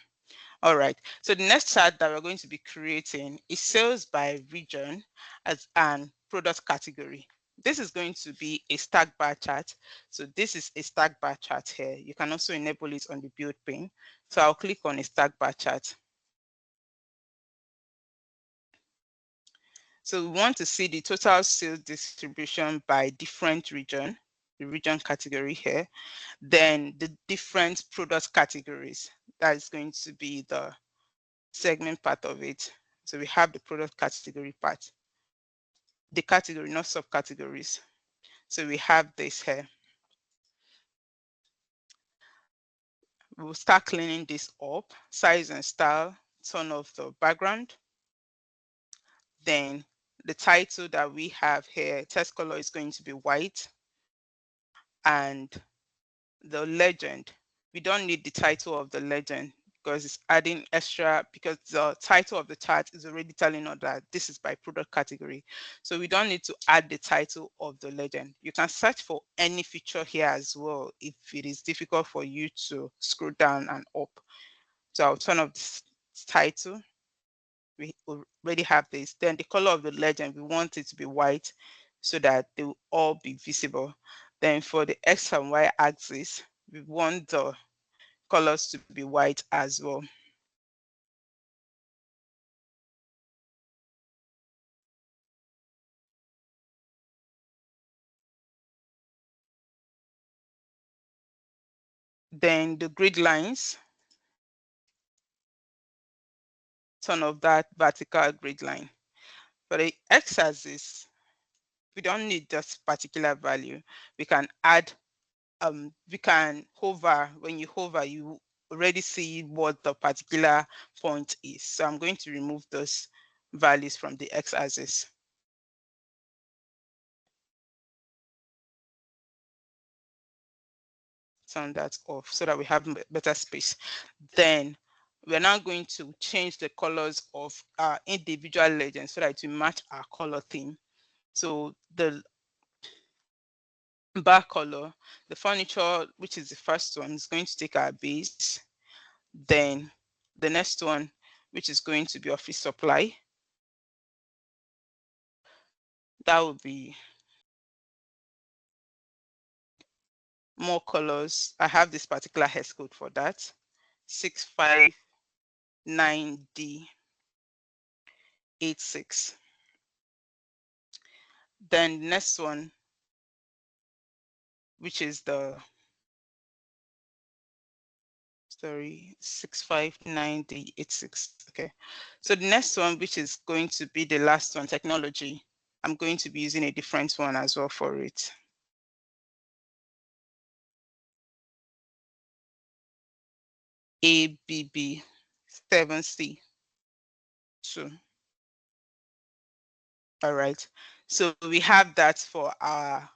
All right, so the next chart that we're going to be creating is sales by region as an product category. This is going to be a stack bar chart. So this is a stack bar chart here. You can also enable it on the build pane. So I'll click on a stack bar chart. So we want to see the total sales distribution by different region, the region category here. Then the different product categories. That is going to be the segment part of it. So we have the product category part, the category, not subcategories. So we have this here. We'll start cleaning this up, size and style, turn off the background. Then the title that we have here, text color is going to be white. And the legend, we don't need the title of the legend because it's adding extra, because the title of the chart is already telling us that this is by product category. So we don't need to add the title of the legend. You can search for any feature here as well if it is difficult for you to scroll down and up. So I'll turn off this title. We already have this. Then the color of the legend, we want it to be white so that they will all be visible. Then for the X and Y axis, we want the colors to be white as well. Then the grid lines, turn off that vertical grid line. For the X-axis, we don't need this particular value. We can add, we can hover. When you hover, you already see what the particular point is. So I'm going to remove those values from the X-axis. Turn that off so that we have better space. Then we're now going to change the colors of our individual legends so that it will match our color theme. So the bar color, the furniture, which is the first one, is going to take our base. Then the next one, which is going to be office supply, that will be more colors. I have this particular hex code for that, 659D86. Then the next one, which is the 659D86. Okay, so the next one, which is going to be the last one, technology, I'm going to be using a different one as well for it. ABB7C2. All right, so we have that for our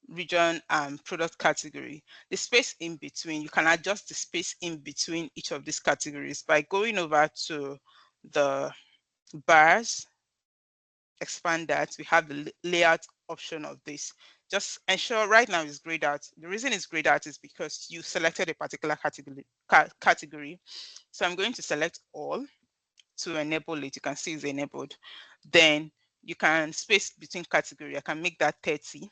region and product category. The space in between, you can adjust the space in between each of these categories by going over to the bars, expand that. We have the layout option of this. Just ensure right now it's grayed out. The reason it's grayed out is because you selected a particular category. So I'm going to select all to enable it. You can see it's enabled. Then you can space between category. I can make that 30.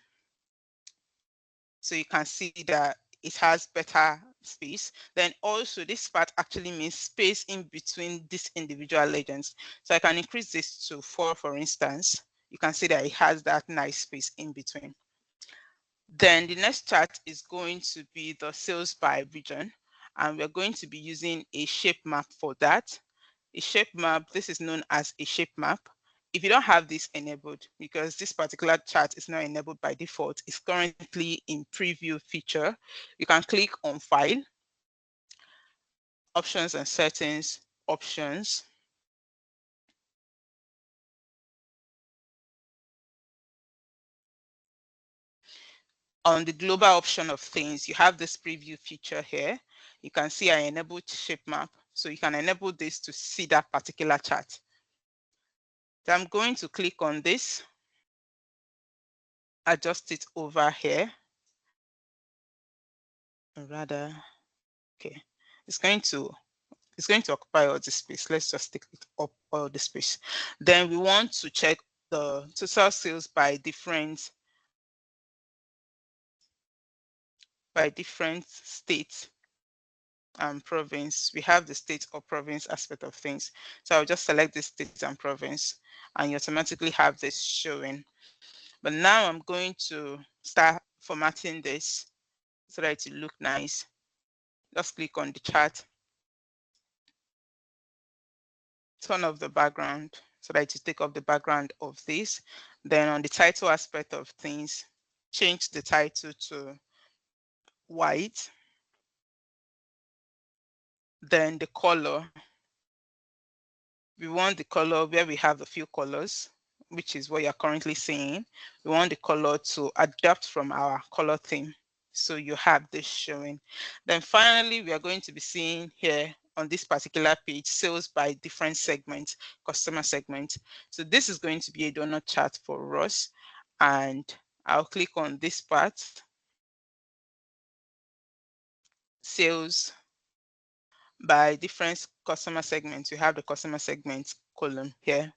So you can see that it has better space. Then also this part actually means space in between these individual legends. So I can increase this to 4, for instance. You can see that it has that nice space in between. Then the next chart is going to be the sales by region, and we're going to be using a shape map for that. A shape map, this is known as a shape map. If you don't have this enabled, because this particular chart is not enabled by default, it's currently in preview feature, you can click on File, Options and Settings, Options. On the global option of things, you have this preview feature here. You can see I enabled shape map. So you can enable this to see that particular chart. So I'm going to click on this, adjust it over here. Or rather, okay, it's going to occupy all the space. Let's just take it up all the space. Then we want to check the total sales by different states and province. We have the state or province aspect of things. So I'll just select the state and province, and you automatically have this showing. But now I'm going to start formatting this so that it will look nice. Just click on the chart. turn off the background so that you take off the background of this. Then on the title aspect of things, change the title to white. Then the color, we want the color where we have a few colors, which is what you're currently seeing. We want the color to adapt from our color theme. So you have this showing. Then finally, we are going to be seeing here on this particular page, sales by different segments, customer segments. So this is going to be a donut chart for us. And I'll click on this part, sales by different customer segments. You have the customer segments column here.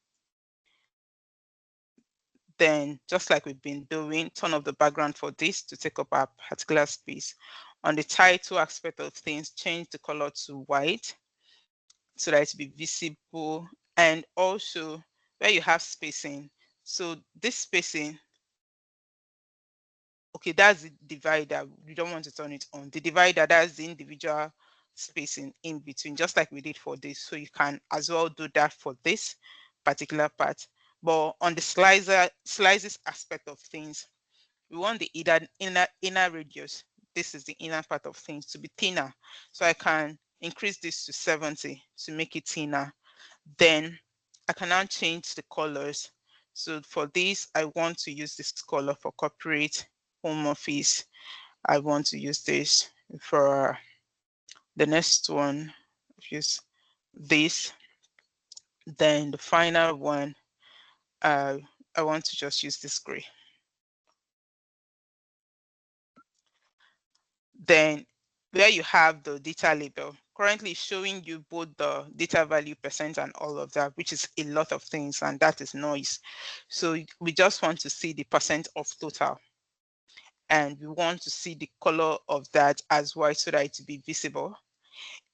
Then just like we've been doing, turn off the background for this to take up our particular space. On the title aspect of things, change the color to white so that it be visible. And also where you have spacing. So this spacing, okay, that's the divider. We don't want to turn it on. The divider, that's the individual spacing in between, just like we did for this. So you can as well do that for this particular part. But on the slices aspect of things, we want the inner radius. This is the inner part of things to be thinner. So I can increase this to 70 to make it thinner. Then I can now change the colors. So for this, I want to use this color for corporate home office. I want to use this for the next one, use this. Then the final one, I want to just use this gray. Then where you have the data label, currently showing you both the data value percent and all of that, which is a lot of things, and that is noise. So we just want to see the percent of total. And we want to see the color of that as white so that it will be visible.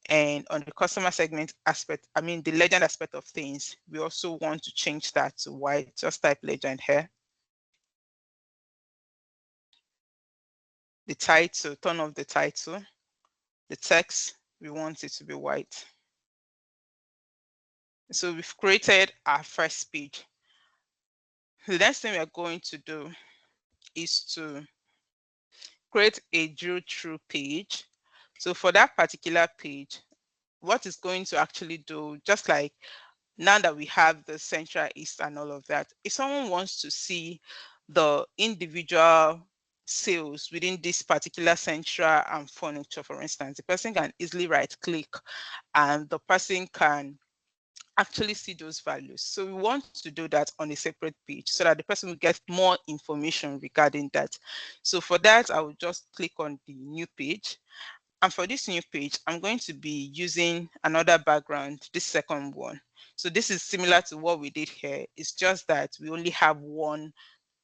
And on the customer segment aspect, I mean the legend aspect of things, we also want to change that to white. Just type legend here. The title, turn off the title. The text, we want it to be white. So we've created our first page. The next thing we're going to do is to create a drill through page. So for that particular page, what it's going to actually do, just like now that we have the central east and all of that, if someone wants to see the individual sales within this particular central and furniture, for instance, the person can easily right click and the person can actually see those values. So we want to do that on a separate page so that the person will get more information regarding that. So for that, I will just click on the new page. And for this new page, I'm going to be using another background, this second one. So this is similar to what we did here. It's just that we only have one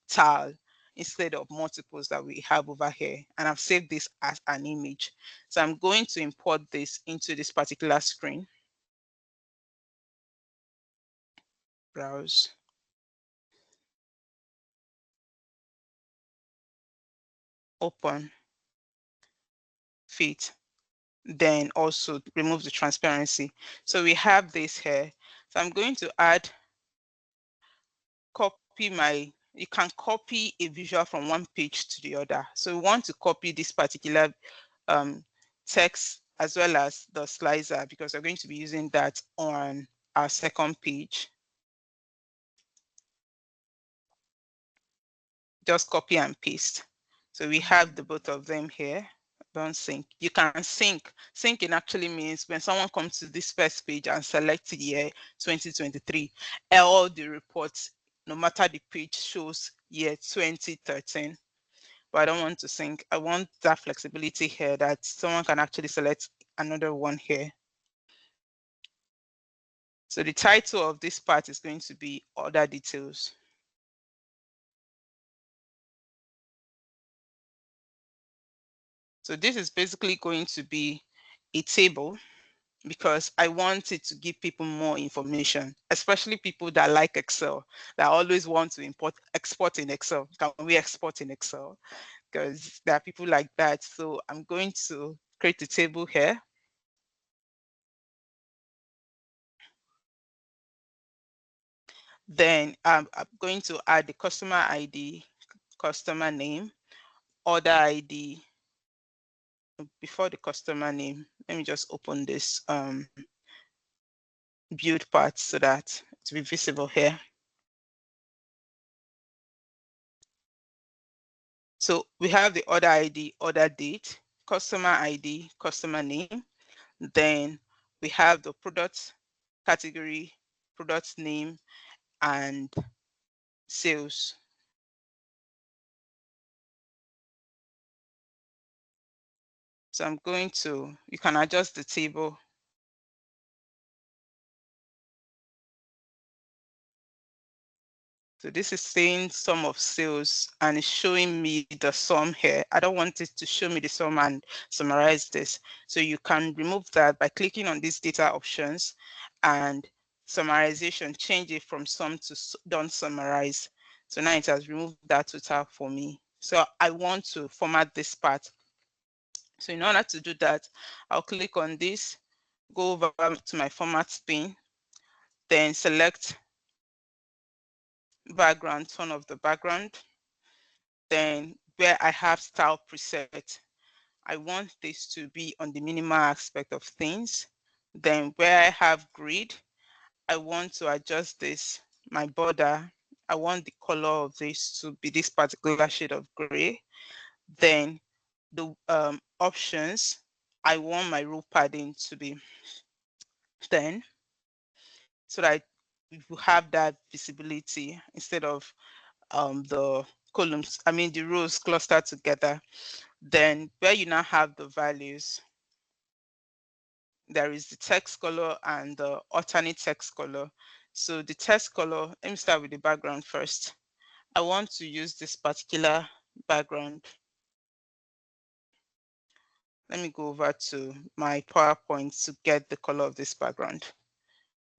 tile instead of multiples that we have over here. And I've saved this as an image. So I'm going to import this into this particular screen. Browse. Open. Fit. Then also remove the transparency. So we have this here. So I'm going to you can copy a visual from one page to the other. So we want to copy this particular text as well as the slicer because we're going to be using that on our second page. Just copy and paste. So we have the both of them here. Don't sync. You can sync. Syncing actually means when someone comes to this first page and select year 2023, all the reports, no matter the page, shows year 2013. But I don't want to sync. I want that flexibility here that someone can actually select another one here. So the title of this part is going to be other details. So this is basically going to be a table because I want it to give people more information, especially people that like Excel, that always want to export in Excel. Can we export in Excel? Because there are people like that. So I'm going to create a table here. Then I'm going to add the customer ID, customer name, order ID. Before the customer name, let me just open this build part so that it will be visible here. So we have the order ID, order date, customer ID, customer name. Then we have the product category, product name, and sales. So I'm going to, you can adjust the table. So this is saying sum of sales and it's showing me the sum here. I don't want it to show me the sum and summarize this. So you can remove that by clicking on these data options and summarization, change it from sum to don't summarize. So now it has removed that total for me. So I want to format this part. So in order to do that, I'll click on this, go over to my format pane, then select background, turn off the background. Then where I have style preset, I want this to be on the minimal aspect of things. Then where I have grid, I want to adjust this, my border. I want the color of this to be this particular shade of gray. Then the options, I want my row padding to be 10 so that you have that visibility instead of the columns, the rows clustered together. Then where you now have the values, there is the text color and the alternate text color. So the text color, let me start with the background first. I want to use this particular background. Let me go over to my PowerPoint to get the color of this background.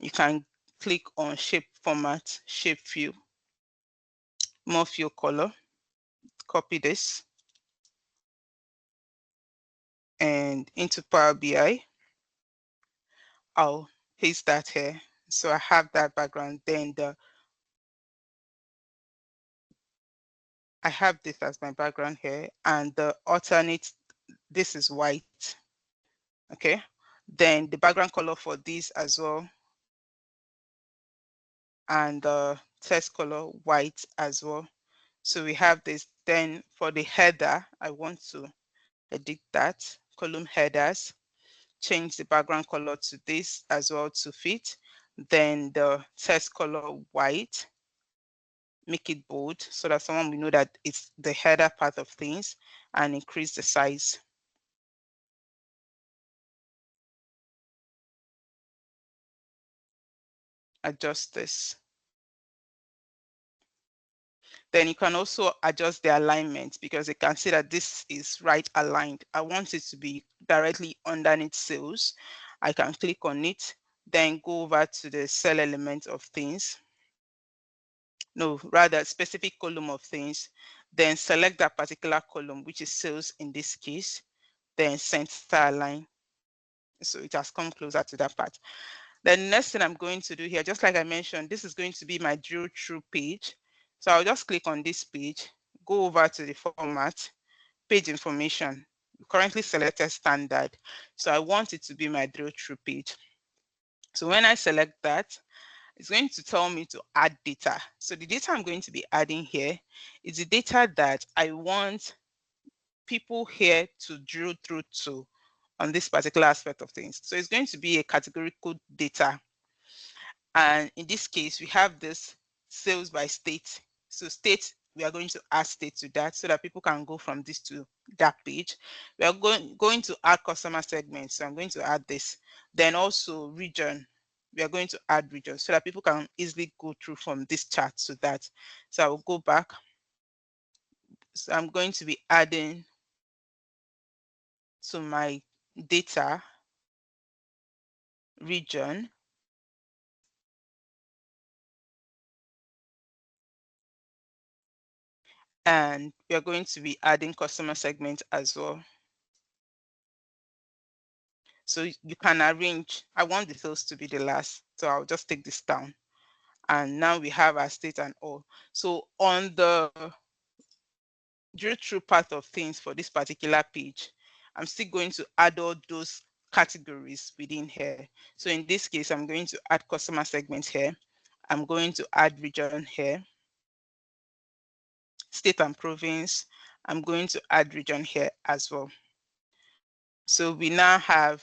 You can click on shape format, shape fill, more fill color, copy this and into Power BI. I'll paste that here. So I have that background. Then I have this as my background here, and the alternate, this is white. Okay. Then the background color for this as well, and the text color white as well. So we have this. Then for the header, I want to edit that, column headers, change the background color to this as well to fit. Then the text color white, make it bold so that someone will know that it's the header part of things, and increase the size. Adjust this. Then you can also adjust the alignment because you can see that this is right aligned. I want it to be directly underneath sales. I can click on it, then go over to the cell element of things. No, rather specific column of things. Then select that particular column, which is sales in this case, then center align. So it has come closer to that part. The next thing I'm going to do here, just like I mentioned, this is going to be my drill through page. So I'll just click on this page, go over to the format, page information. Currently selected standard. So I want it to be my drill through page. So when I select that, it's going to tell me to add data. So the data I'm going to be adding here is the data that I want people here to drill through to on this particular aspect of things. So it's going to be a categorical data. And in this case, we have this sales by state. So state, we are going to add state to that so that people can go from this to that page. We are going to add customer segments. So I'm going to add this. Then also region. We are going to add region so that people can easily go through from this chart to that. So I will go back. So I'm going to be adding to my data region. And we are going to be adding customer segment as well. So you can arrange, I want the sales to be the last, so I'll just take this down And now we have our state and all. So on the drill through part of things for this particular page, I'm still going to add all those categories within here. So in this case, I'm going to add customer segments here. I'm going to add region here, state and province. I'm going to add region here as well. So we now have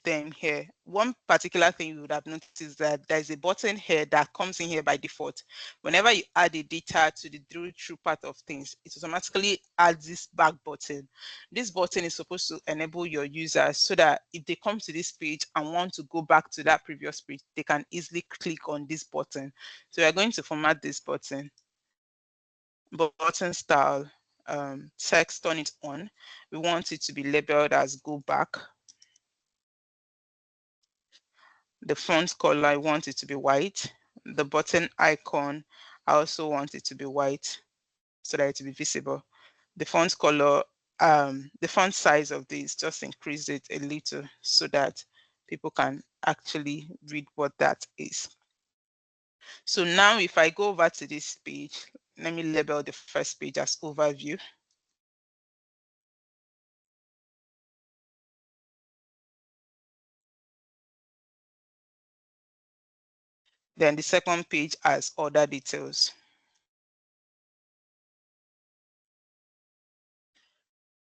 them here. One particular thing you would have noticed is that there's a button here that comes in here by default. Whenever you add a data to the drill through part of things, it automatically adds this back button. This button is supposed to enable your users so that if they come to this page and want to go back to that previous page, they can easily click on this button. So we're going to format this button. Button style, text, turn it on. We want it to be labeled as go back. The font color, I want it to be white. The button icon, I also want it to be white so that it will be visible. The font color, the font size of this, just increase it a little so that people can actually read what that is. So now if I go over to this page, let me label the first page as overview. Then the second page as order details.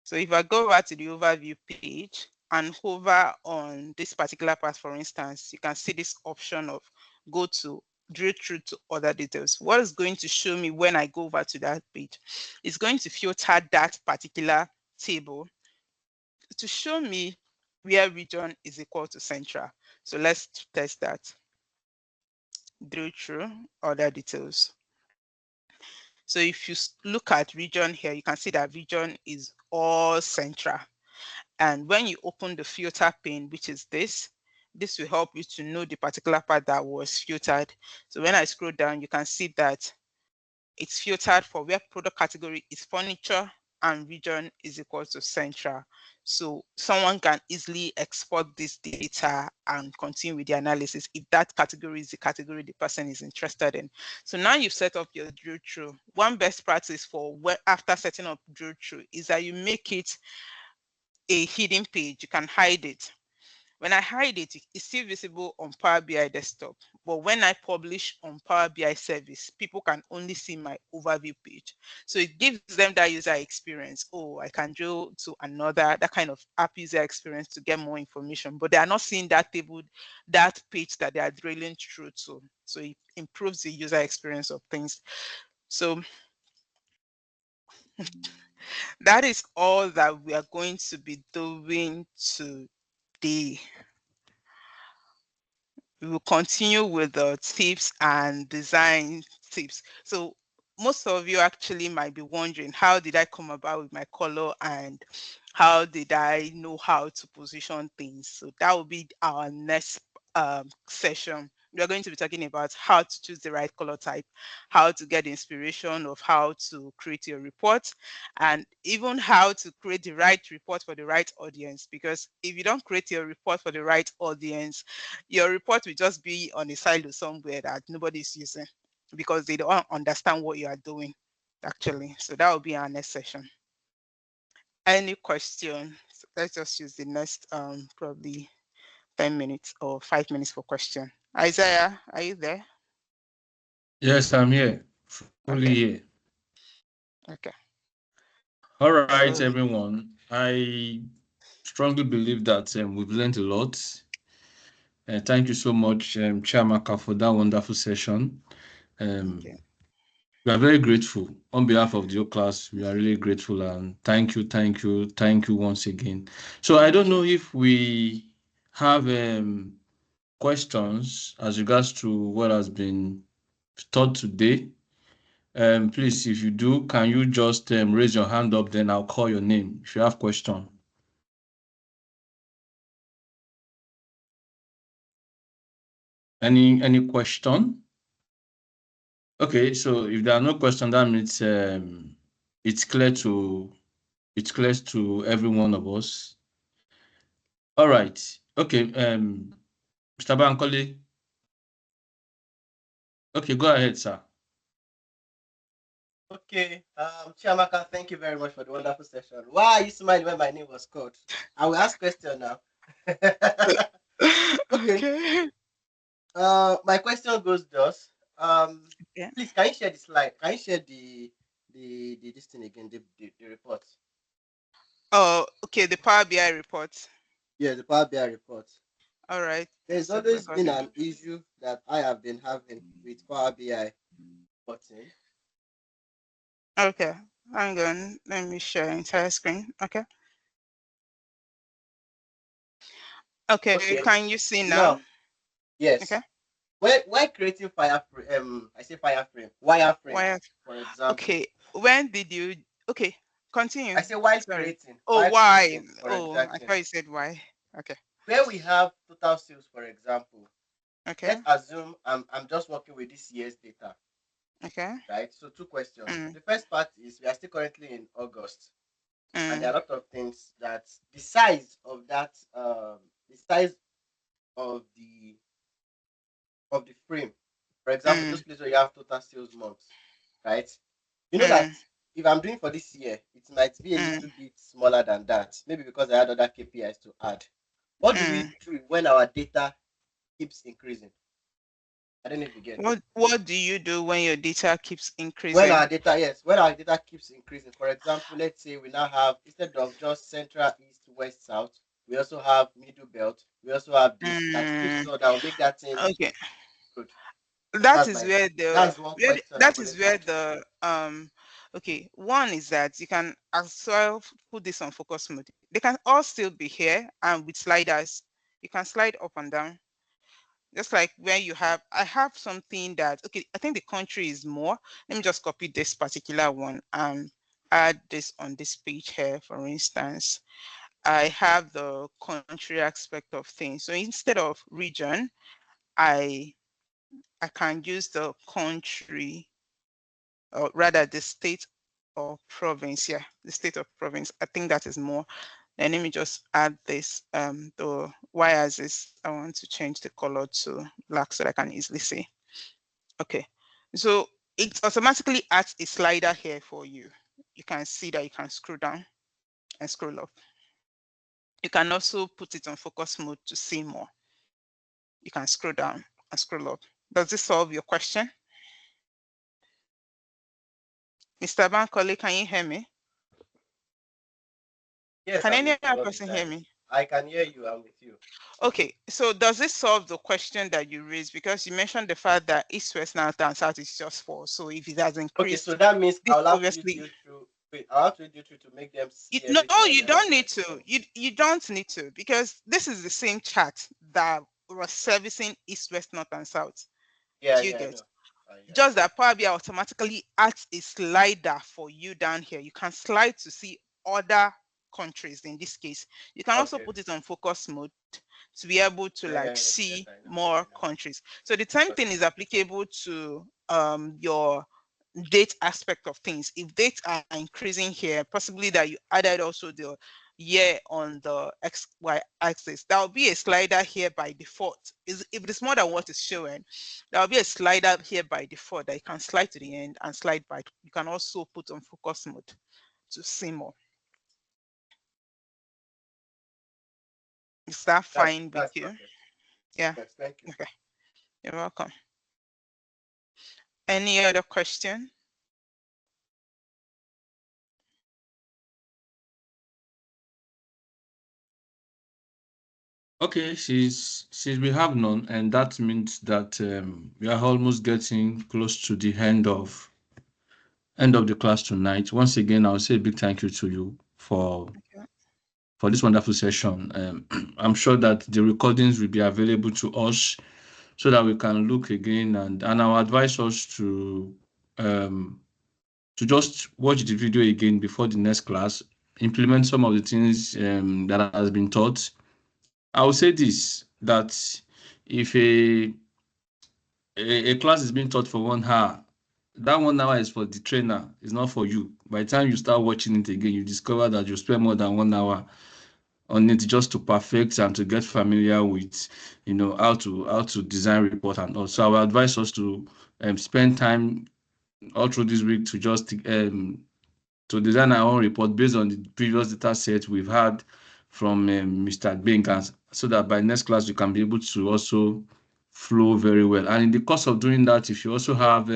So if I go over to the overview page and hover on this particular part, for instance, you can see this option of go to drill through to other details. What is going to show me when I go over to that page? It's going to filter that particular table to show me where region is equal to central. So let's test that. Drill through other details. So if you look at region here, you can see that region is all central. And when you open the filter pane, which is this will help you to know the particular part that was filtered. So when I scroll down, you can see that it's filtered for where product category is furniture and region is equal to central. So someone can easily export this data and continue with the analysis if that category is the category the person is interested in. So now you've set up your drill through. One best practice for after setting up drill through is that you make it a hidden page. You can hide it. When I hide it, it's still visible on Power BI desktop. But when I publish on Power BI service, people can only see my overview page. So it gives them that user experience. Oh, I can drill to another, that kind of app user experience to get more information. But they are not seeing that table, that page that they are drilling through to. So it improves the user experience of things. So that is all that we are going to be doing today. We will continue with the tips and design tips. So most of you actually might be wondering, how did I come about with my color and how did I know how to position things? So that will be our next session. We are going to be talking about how to choose the right color type, how to get inspiration of how to create your report, and even how to create the right report for the right audience. Because if you don't create your report for the right audience, your report will just be on a silo somewhere that nobody's using because they don't understand what you are doing actually. So that will be our next session. Any question? So let's just use the next probably 10 minutes or 5 minutes for question. Isaiah, are you there? Yes, I'm here. Fully here. Okay. All right, everyone. I strongly believe that we've learned a lot. Thank you so much, Chiamaka, for that wonderful session. Okay. We are very grateful. On behalf of the whole class, we are really grateful and thank you once again. So I don't know if we have questions as regards to what has been taught today. Please, if you do, can you just raise your hand up, then I'll call your name if you have question. Any question? Okay, so if there are no questions, that means it's clear to every one of us. All right. Okay. Mr. Bankole. Okay, go ahead, sir. Okay, Chiamaka, thank you very much for the wonderful session. Why are you smiling when my name was called? I will ask question now. Okay. Okay. My question goes thus. Yeah. Please, can you share the slide? Can you share the this thing again, the report? Oh, okay. The Power BI report. Yeah, the Power BI report. All right. There's Stop always been recording. an issue that I have been having with Power BI reporting. Okay. Hang on. Let me share entire screen. Okay. Okay. Can you see now? Now, yes. Okay. When creating wireframe, Why? for example. Okay. When did you? Okay. Continue. I say while Sorry. creating. Oh, While why? creating, for Oh, I exactly. thought you said why. Okay. Where we have total sales, for example. Okay. Let's assume I'm just working with this year's data. Okay. Right. So 2 questions. Mm. The first part is we are still currently in August, and there are Mm. a lot of things that the size of that the size of the frame. For example, Mm. those places where you have total sales months, right? You know that if I'm doing for this year, it might be a little bit smaller than that. Maybe because I had other KPIs to add. What do we do when our data keeps increasing? I don't know if you get. What do you do when your data keeps increasing? When our data keeps increasing. For example, let's say we now have, instead of just central, east, west, south, we also have middle belt. We also have this that keeps so that will make that thing Okay. good. That is where That's one question I've that is always where had. the okay, one is that you can as well put this on focus mode. They can all still be here, and with sliders you can slide up and down, just like where you have, I have something that, okay, I think the country is more. Let me just copy this particular one and add this on this page here. For instance, I have the country aspect of things. So instead of region, I can use the country, or rather the state or province. Yeah, the state of province. I think that is more. And let me just add this, the y-axis. I want to change the color to black so that I can easily see. Okay, so it automatically adds a slider here for you. You can see that you can scroll down and scroll up. You can also put it on focus mode to see more. You can scroll down and scroll up. Does this solve your question? Mr. Bankole, can you hear me? Yes, Can I'm any with you other all the person hear time. me? I can hear you. I'm with you. Okay, so does this solve the question that you raised? Because you mentioned the fact that east, west, north, and south is just 4. So if it has increased, Okay, so that means this I'll have to obviously. read you through. Wait, I'll have to read you through to make them see No, everything on you the other don't need side. to. You don't need to, because this is the same chart that was servicing east, west, north, and south. Yeah, Do you yeah, I get? know. Just that Power BI automatically adds a slider for you down here. You can slide to see other countries. In this case, you can also Okay. put it on focus mode to be able to Yeah, like yes, see I know. more countries. So the same thing is applicable to your date aspect of things. If dates are increasing here, possibly that you added also the year on the XY axis, that will be a slider here by default. If it's more than what is showing, there will be a slider here by default that you can slide to the end and slide back. You can also put on focus mode to see more. Is that fine with you? Perfect. Yeah. Yes, thank you. Okay. You're welcome. Any other question? Okay, since we have none, and that means that we are almost getting close to the end of the class tonight. Once again, I'll say a big thank you to you for this wonderful session. I'm sure that the recordings will be available to us so that we can look again, and I'll advise us to just watch the video again before the next class, implement some of the things that has been taught. I will say this, that if a class is being taught for 1 hour, that 1 hour is for the trainer, it's not for you. By the time you start watching it again, you discover that you spend more than 1 hour on it just to perfect and to get familiar with, how to design report. And also I will advise us to spend time all through this week to just to design our own report based on the previous data set we've had from Mr. Bengas, so that by next class you can be able to also flow very well. And in the course of doing that, if you also have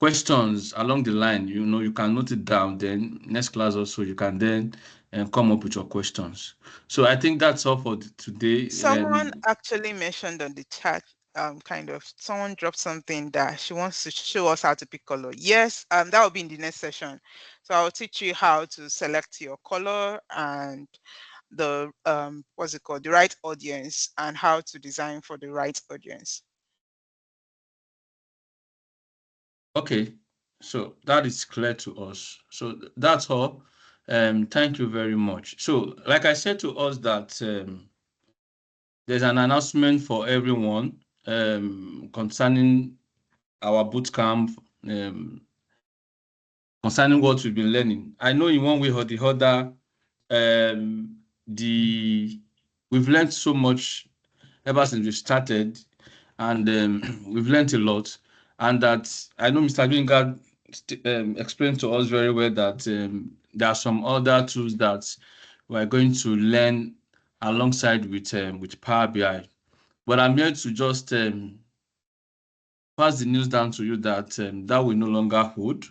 questions along the line, you can note it down. Then next class also you can then come up with your questions. So I think that's all for today. Someone actually mentioned on the chat, someone dropped something that she wants to show us how to pick color. Yes, that will be in the next session. So I'll teach you how to select your color and the what's it called, the right audience, and how to design for the right audience. Okay, so that is clear to us. So that's all. Thank you very much. So like I said to us that there's an announcement for everyone concerning our bootcamp, concerning what we've been learning. I know in one way or the other, we've learned so much ever since we started, and we've learned a lot. And that I know Mr. Gringard explained to us very well that there are some other tools that we're going to learn alongside with Power BI. But I'm here to just pass the news down to you that that will no longer hold.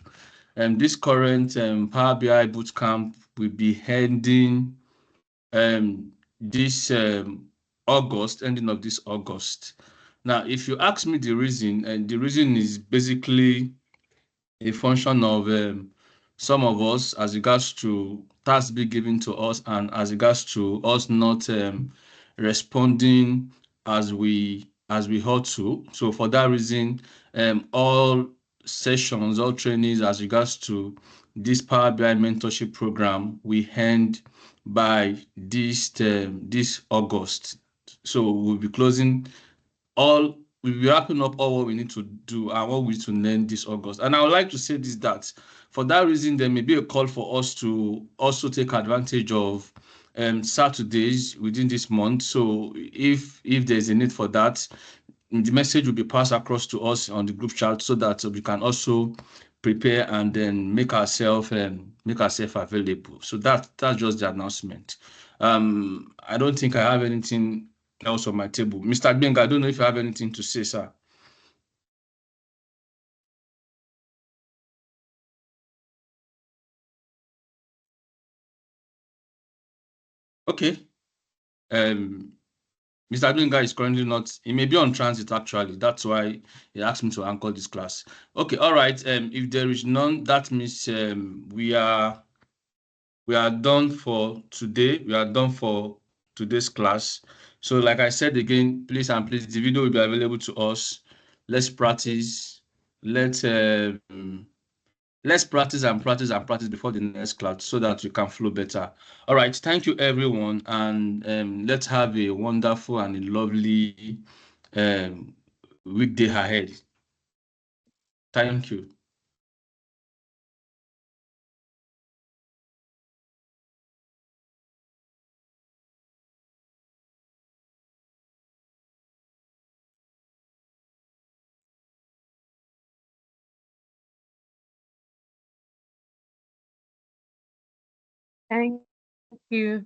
This current Power BI bootcamp will be ending this August, ending of this August. Now, if you ask me the reason, and the reason is basically a function of some of us as regards to tasks being given to us and as regards to us not responding as we ought to. So for that reason, all sessions, all trainings as regards to this Power BI mentorship program we end by this August. So we'll be closing all, we'll be wrapping up all what we need to do and what we need to learn this August. And I would like to say this, that for that reason, there may be a call for us to also take advantage of Saturdays within this month. So if there's a need for that, the message will be passed across to us on the group chat so that we can also prepare and then make ourselves available. So that's just the announcement. I don't think I have anything else on my table. Mr. Benga, I don't know if you have anything to say, sir. Okay. Mr. Benga is currently not, he may be on transit actually. That's why he asked me to anchor this class. Okay, all right. If there is none, that means we are done for today. We are done for today's class. So like I said again, please and please, the video will be available to us. Let's practice. Let's practice and practice and practice before the next class so that we can flow better. All right. Thank you, everyone. And let's have a wonderful and a lovely weekday ahead. Thank you. Thank you.